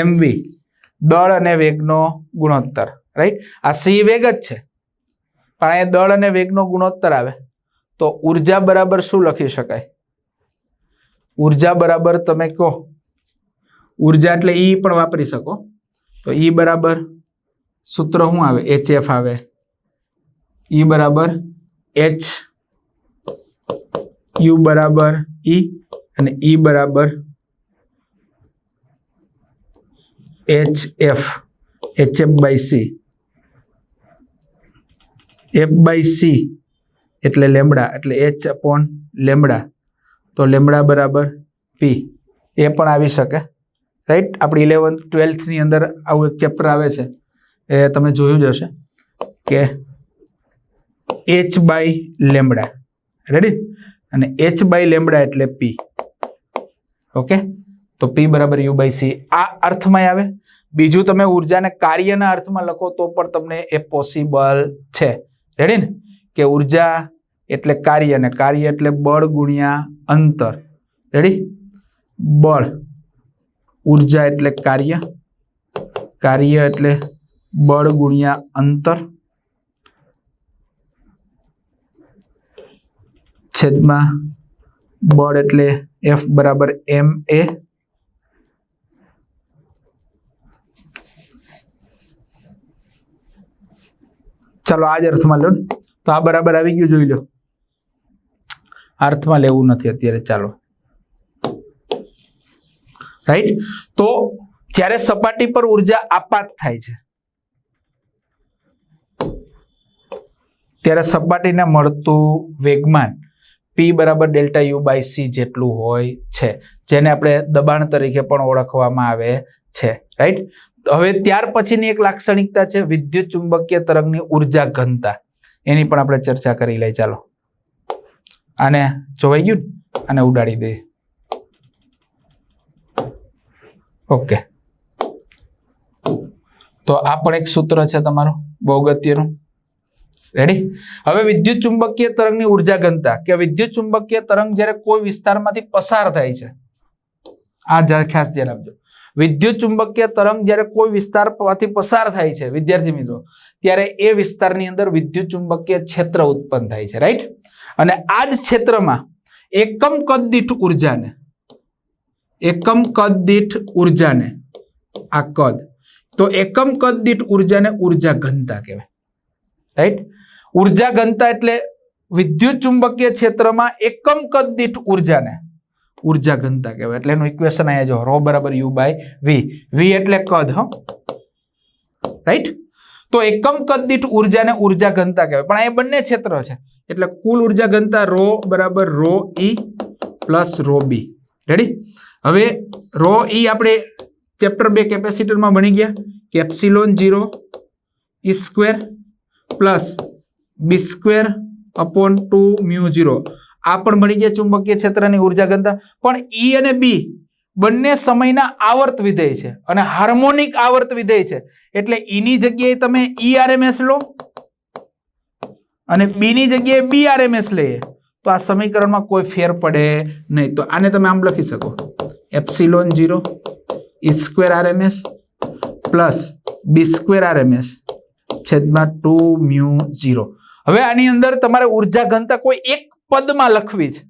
mv, દળ અને વેગનો ગુણોત્તર. રાઈટ? આ c વેગ જ છે પણ એ દળ અને વેગનો ગુણોત્તર આવે તો ઉર્જા બરાબર શું લખી શકાય? ઉર્જા બરાબર તમે કહો ઉર્જા એટલે ઈ પણ વાપરી શકો. તો ઈ બરાબર સૂત્ર શું આવે? HF આવે. ઈ બરાબર H U બરાબર E અને E બરાબર HF by C. F by C એટલે લેમ્બડા એટલે H upon લેમ્બડા. તો લેમ્બડા બરાબર P. એ પણ આવી શકે, રાઈટ. આપણી 11th 12th ની અંદર આવું એક ચેપ્ટર આવે છે, એ તમે જોયું જ હશે કે H by લેમ્બડા, રેડી. અને H by લેમ્બડા એટલે P. ઓકે, તો P બરાબર U by C આ અર્થમાં આવે. બીજું તમે ઉર્જાને કાર્યના અર્થમાં લખો તો પણ તમને એ પોસિબલ છે, રેડી ને, કે ઉર્જા એટલે કાર્ય ને કાર્ય એટલે બળ ગુણ્યા અંતર, રેડી. બળ, ઉર્જા એટલે કાર્ય, કાર્ય એટલે બળ ગુણ્યા અંતર છેદમાં બળ એટલે F બરાબર ma. ચાલો આ જ અર્થમાં લો ને. તો આ બરાબર આવી ગયું, જોઈ લો. અર્થમાં લેવું નથી અત્યારે, ચાલો, રાઈટ. તો જ્યારે સપાટી પર ઉર્જા આપાત થાય છે ત્યારે સપાટીને મળતું વેગમાન P બરાબર ડેલ્ટા U બાય C જેટલું હોય છે, જેને આપણે દબાણ તરીકે પણ ઓળખવામાં આવે છે, રાઈટ. હવે ત્યાર પછીની એક લાક્ષણિકતા છે વિદ્યુત ચુંબકીય તરંગની ઉર્જા ઘનતા. એની પણ આપણે ચર્ચા કરી લઈએ. ચાલો, આને જોવાઈ ગયું, આને ઉડાડી દઈએ. ઓકે, તો આ પણ એક સૂત્ર છે તમારું બહુ અગત્યનું, રેડી. હવે વિદ્યુત ચુંબકીય તરંગની ઉર્જા ઘનતા, કે વિદ્યુત ચુંબકીય તરંગ જ્યારે કોઈ વિસ્તારમાંથી પસાર થાય છે, આ ખાસ ધ્યાન આપજો. વિદ્યુત ચુંબકીય તરંગ જ્યારે કોઈ વિસ્તારમાંથી પસાર થાય છે વિદ્યાર્થી મિત્રો, ત્યારે એ વિસ્તારની અંદર વિદ્યુત ચુંબકીય ક્ષેત્ર ઉત્પન્ન થાય છે, રાઈટ. અને આ જ ક્ષેત્રમાં એકમ કદ દીઠ ઉર્જાને આ કદ, તો એકમ કદ દીઠ ઉર્જાને ઉર્જા ઘનતા કહેવાય, રાઈટ. ઉર્જા ઘનતા એટલે વિદ્યુત ચુંબકીય ક્ષેત્રમાં એકમ કદ દીઠ ઉર્જાને ઉર્જા ઘનતા કહેવાય. એટલે એનું ઇક્વેશન અહીંયા જો, ρ બરાબર U બાય V. V એટલે કદ, હો, રાઈટ. તો એકમ કદ દીઠ ઉર્જાને ઉર્જા ઘનતા કહેવાય. પણ અહીંયા બંને ક્ષેત્ર છે એટલે કુલ ઉર્જા ઘનતા ρ બરાબર ρ E પ્લસ ρ B, રેડી. હવે ρ E આપણે ચેપ્ટર 2 કેપેસિટરમાં ભણી ગયા કે epsilon 0 E square plus B square upon 2 mu 0. આ પણ મળી ગયા ચુંબકીય ક્ષેત્રની ઉર્જા ઘનતા. પણ E અને B બંને સમયના આવર્ત વિધેય છે અને હાર્મોનિક આવર્ત વિધેય છે, એટલે E ની જગ્યાએ તમે ERMS લો અને B ની જગ્યાએ BRMS લઈએ તો આ સમીકરણમાં કોઈ ફેર પડે નહીં. તો આને તમે આમ લખી શકો, epsilon 0 E square RMS plus B square RMS છેદમાં 2 મ્યુ 0. હવે આની અંદર તમારે ઉર્જા ઘનતા કોઈ એક પદમાં લખવી છે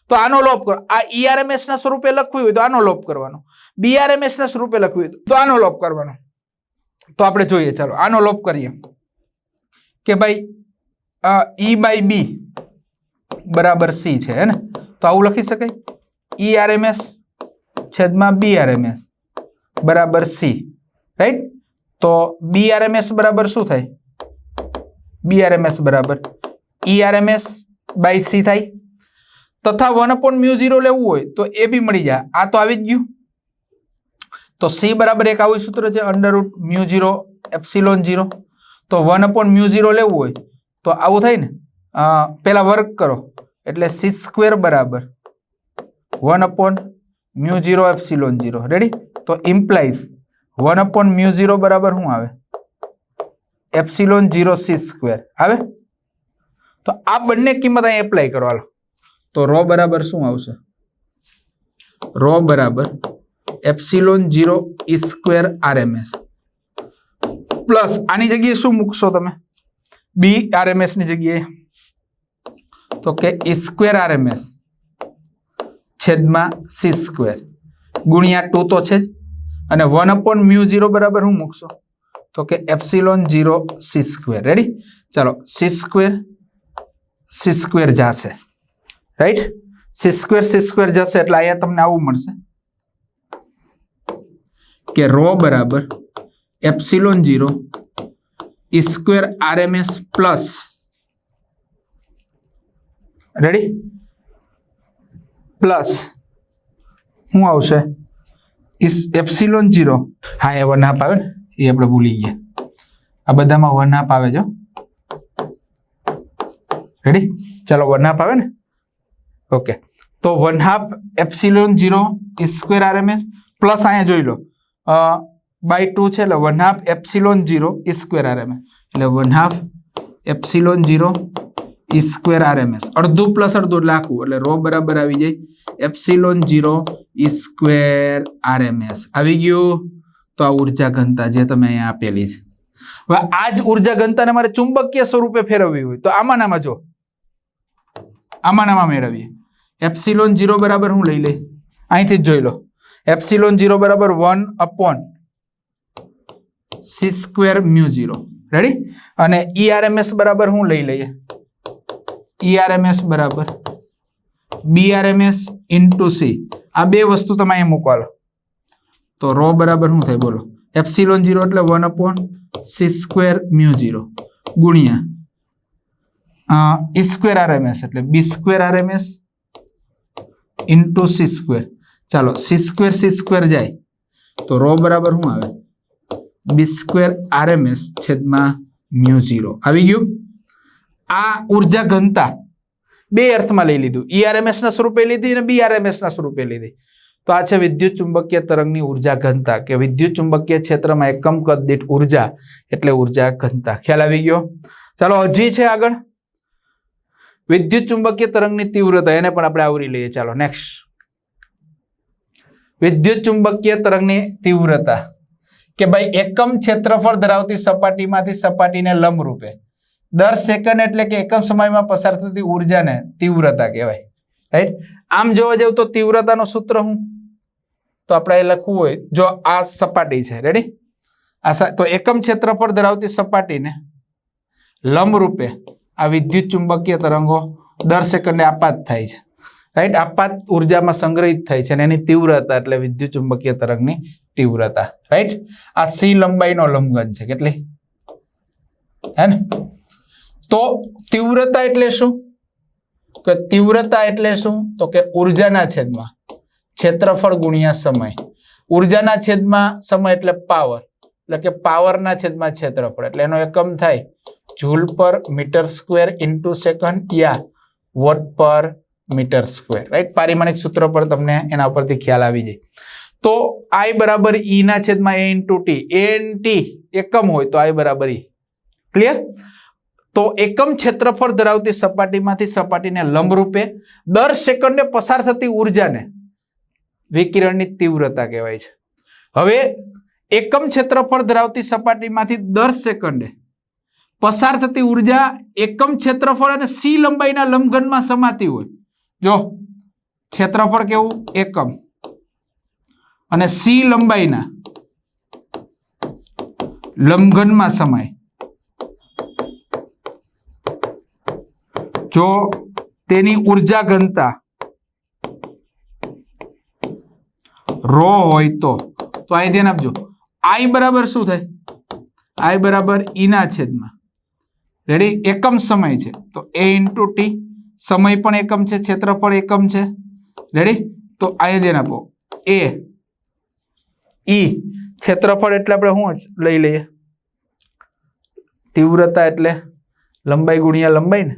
તો આનો લોપ કરો. આ ERMS ના સ્વરૂપે લખવી હોય તો આનો લોપ કરવાનો, BRMS ના સ્વરૂપે લખવી હોય તો આનો લોપ કરવાનો. તો આપણે જોઈએ, ચાલો આનો લોપ કરીએ કે ભાઈ E બાય B બરાબર C છે, હે ને. તો આવું લખી શકાય, ERMS છેદમાં BRMS બરાબર C, રાઈટ. તો BRMS બરાબર શું થાય? BRMS બરાબર ERMS બાય C થાય. તથા 1/μ0 લેવું હોય તો એ બી મળી જાય. આ તો આવી જ ગયું. તો C બરાબર એક આવું સૂત્ર છે, √μ0 એપ્સિલોન 0. તો 1/μ0 લેવું હોય તો આવું થાય ને, પેલા વર્ક કરો એટલે C સ્ક્વેર બરાબર 1/μ0 એપ્સિલોન 0, રેડી. તો ઇમ્પ્લાઇઝ 1/μ0 બરાબર શું આવે? એપ્સિલોન 0 C સ્ક્વેર આવે. તો આ બંને કિંમત અહીં એપ્લાય કરો. હાલો, તો ρ બરાબર શું આવશે? ρ બરાબર epsilon 0 E square RMS plus આની જગ્યાએ શું મૂકશો તમે? BRMS ની જગ્યાએ તો કે E સ્ક્વેર RMS છેદમાં C સ્ક્વેર ગુણ્યા 2 તો છે જ, અને 1/μ0 બરાબર હું મૂકશો તો કે એપ્સિલોન 0 સી સ્ક્વેર. રેડી? ચાલો સી સ્ક્વેર જશે. રાઈટ? સી સ્ક્વેર જશે એટલે અહીંયા તમને આવું મળશે કે રો બરાબર epsilon 0 E square RMS plus, ready, plus શું આવશે એપ્સિલોન 0. હા, એ 1/2 આવે ને, એ આપણે ભૂલી ગયા. આ બધામાં 1/2 આવે જો. રેડી? ચાલો 1/2 આવે ને. ઓકે, તો 1/2 epsilon 0 E square RMS plus અહીંયા જોઈ લો બાય 2 છે એટલે 1/2 એપ્સિલોન 0 ઈ સ્ક્વેર RMS એટલે 1/2 એપ્સિલોન 0 ઈ સ્ક્વેર RMS. અડધું પ્લસ અડધું એટલે આખું એટલે રો બરાબર આવી જાય એપ્સિલોન 0 ઈ સ્ક્વેર RMS. આવી ગયું. તો આ ઉર્જા ઘનતા જે તમે અહીંયા આપેલી છે. હવે આ જ ઉર્જા ઘનતાને મારે ચુંબકીય સ્વરૂપે ફેરવવી હોય તો આમાં જો આમાં મેળવીએ. એપ્સિલોન 0 બરાબર હું લઈ લે અહીંથી જ જોઈ લો. એપ્સિલોન 0 બરાબર 1/c સ્ક્વેર μ0. રેડી? અને ERMS બરાબર હું લઈ લઈએ ERMS બરાબર BRMS ઇન્ટુ c. આ બે વસ્તુ તમે અહીં મૂકવા લો તો રો બરાબર શું થાય બોલો? એપ્સિલોન 0 એટલે 1/c સ્ક્વેર μ0 ગુણ્યા ઈ સ્ક્વેર RMS એટલે b square RMS into c square. ચાલો c સ્ક્વેર જાય તો રો બરાબર શું આવે? b સ્ક્વેર RMS છેદમાં μ0. આવી ગયું. આ ઉર્જા ઘનતા બે અર્થમાં લઈ લીધું. ERMS ના સ્વરૂપે લીધી અને BRMS ના સ્વરૂપે લીધી. તો આ છે વિદ્યુત ચુંબકીય તરંગની ઉર્જા ઘનતા કે વિદ્યુત ચુંબકીય ક્ષેત્રમાં એકમ કદ દીઠ ઉર્જા એટલે ઉર્જા ઘનતા. ખ્યાલ આવી ગયો? ચાલો હજી છે આગળ વિદ્યુત ચુંબકીય તરંગની તીવ્રતા, એને પણ આપણે આવરી લઈએ. ચાલો નેક્સ્ટ. વિદ્યુત ચુંબકીય તરંગની તીવ્રતા કે ભાઈ એકમ ક્ષેત્રફળ ધરાવતી સપાટીમાંથી સપાટીને લંબ રૂપે દર સેકન્ડ એટલે કે એકમ સમયમાં પસાર થતી ઉર્જાને તીવ્રતા કહેવાય. રાઈટ? આમ જોવા જાવ તો તીવ્રતાનું સૂત્ર શું? તો આપણે એ લખવું હોય જો આ સપાટી છે. રેડી? તો એકમ ક્ષેત્રફળ ધરાવતી સપાટીને લંબ રૂપે આ વિદ્યુત ચુંબકીય તરંગો દર સેકન્ડે આપાત થાય છે. રાઈટ? આપાત ઉર્જામાં સંગ્રહિત થાય છે અને એની તીવ્રતા એટલે વિદ્યુત ચુંબકીય તરંગની તીવ્રતા. રાઈટ? આ c લંબાઈનો લંબઘન છે. કેટલી? હે ને? તો તીવ્રતા એટલે શું? કે તીવ્રતા એટલે શું? તો કે ઉર્જાના છેદમાં ક્ષેત્રફળ ગુણ્યા સમય. ઉર્જાના છેદમાં સમય એટલે પાવર, એટલે કે પાવરના છેદમાં ક્ષેત્રફળ, એટલે એનો એકમ થાય જૂલ પર મીટર સ્ક્વેર ઇન્ટુ સેકન્ડ યા વોટ પર મીટર સ્ક્વેર. રાઈટ? પારિમાણિક સૂત્ર પર તમને એના ઉપરથી ખ્યાલ આવી જાય. તો I બરાબર E ના છેદમાં A into T. A T એકમ હોય તો I બરાબર E. ક્લિયર? તો એકમ ક્ષેત્રફળ ધરાવતી સપાટીમાંથી સપાટીને લંબરૂપે દર સેકન્ડે પસાર થતી ઉર્જાને વિકિરણની તીવ્રતા કહેવાય છે. હવે એકમ ક્ષેત્રફળ ધરાવતી સપાટીમાંથી દર સેકન્ડે પસાર થતી ઉર્જા એકમ ક્ષેત્રફળ અને c લંબાઈના લંબઘનમાં સમાતી હોય. જો ક્ષેત્રફળ કેવું? એકમ અને c લંબાઈના લંબઘનમાં સમાય. જો તેની ઉર્જા ઘનતા રો હોય તો અહીં ધ્યાન આપજો. I બરાબર શું થાય? I બરાબર E ના છેદમાં, રેડી, એકમ સમય છે તો A ઇન્ટુ ટી. સમય પણ એકમ છે, ક્ષેત્રફળ એકમ છે. રેડી? તો અહીં ધ્યાન આપો. A E ક્ષેત્રફળ એટલે આપણે શું લઈ લઈએ? તીવ્રતા એટલે લંબાઈ ગુણ્યા લંબાઈ ને.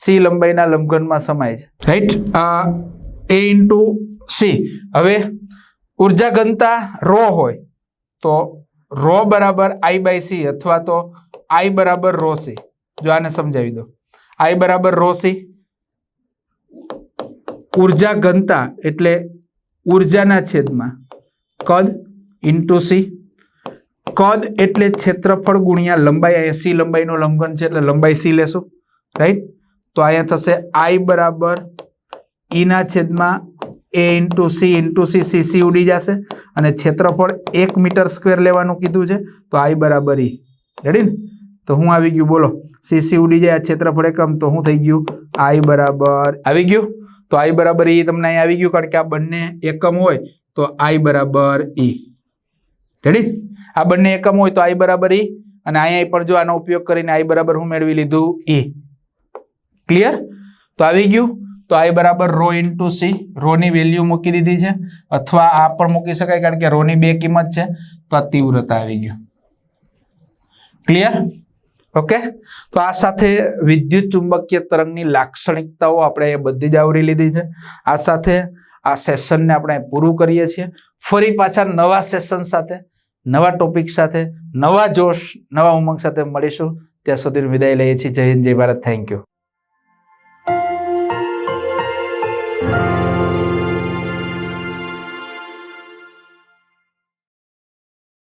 c લંબાઈના લંબઘનમાં સમાય છે. રાઈટ? A into c. હવે ઉર્જા ઘનતા રો હોય તો રો બરાબર I બાય c અથવા તો I બરાબર રો c. જો આને સમજાવી દો. I બરાબર રો c. ઉર્જા ઘનતા એટલે ઉર્જાના છેદમાં કદ ઇન્ટુ c. કદ એટલે ક્ષેત્રફળ ગુણ્યા લંબાઈ. અહીંયા c લંબાઈનો લંબઘન છે એટલે લંબાઈ c લેશું. રાઈટ? તો અહીંયા થશે I બરાબર E ના છેદમાં એ ઇન્ટુ સી સી ઉડી જશે અને ક્ષેત્રફળ 1 મીટર સ્ક્વેર લેવાનું કીધું છે તો I બરાબર ઈ રેડી ને તો હું આવી ગયું બોલો સી ઉડી જાય ક્ષેત્રફળ એકમ તો હું થઈ ગયું I બરાબર આવી ગયું તો I બરાબર ઈ તમને અહીં આવી ગયું કારણ કે આ બંને એકમ હોય તો I બરાબર ઈ રેડી આ બંને એકમ હોય તો I બરાબર ઈ અને અહીંયા પણ જો આનો ઉપયોગ કરીને I બરાબર હું મેળવી લીધું ઈ ક્લિયર તો આવી ગયું તો I બરાબર રો ઇન્ટુ સી રો ની વેલ્યુ મૂકી દીધી છે અથવા આ પણ મૂકી શકાય કારણ કે રો ની બે કિંમત છે તો આ તીવ્રતા આવી ગયું ક્લિયર ઓકે તો આ સાથે વિદ્યુત ચુંબકીય તરંગની લાક્ષણિકતાઓ આપણે બધી જ આવરી લીધી છે આ સાથે આ સેશનને આપણે પૂરું કરીએ છીએ ફરી પાછા નવા સેશન સાથે નવા ટોપિક સાથે નવા જોશ નવા ઉમંગ સાથે મળીશું ત્યાં સુધી વિદાય લઈએ છીએ જય હિન્દ જય ભારત થેન્ક યુ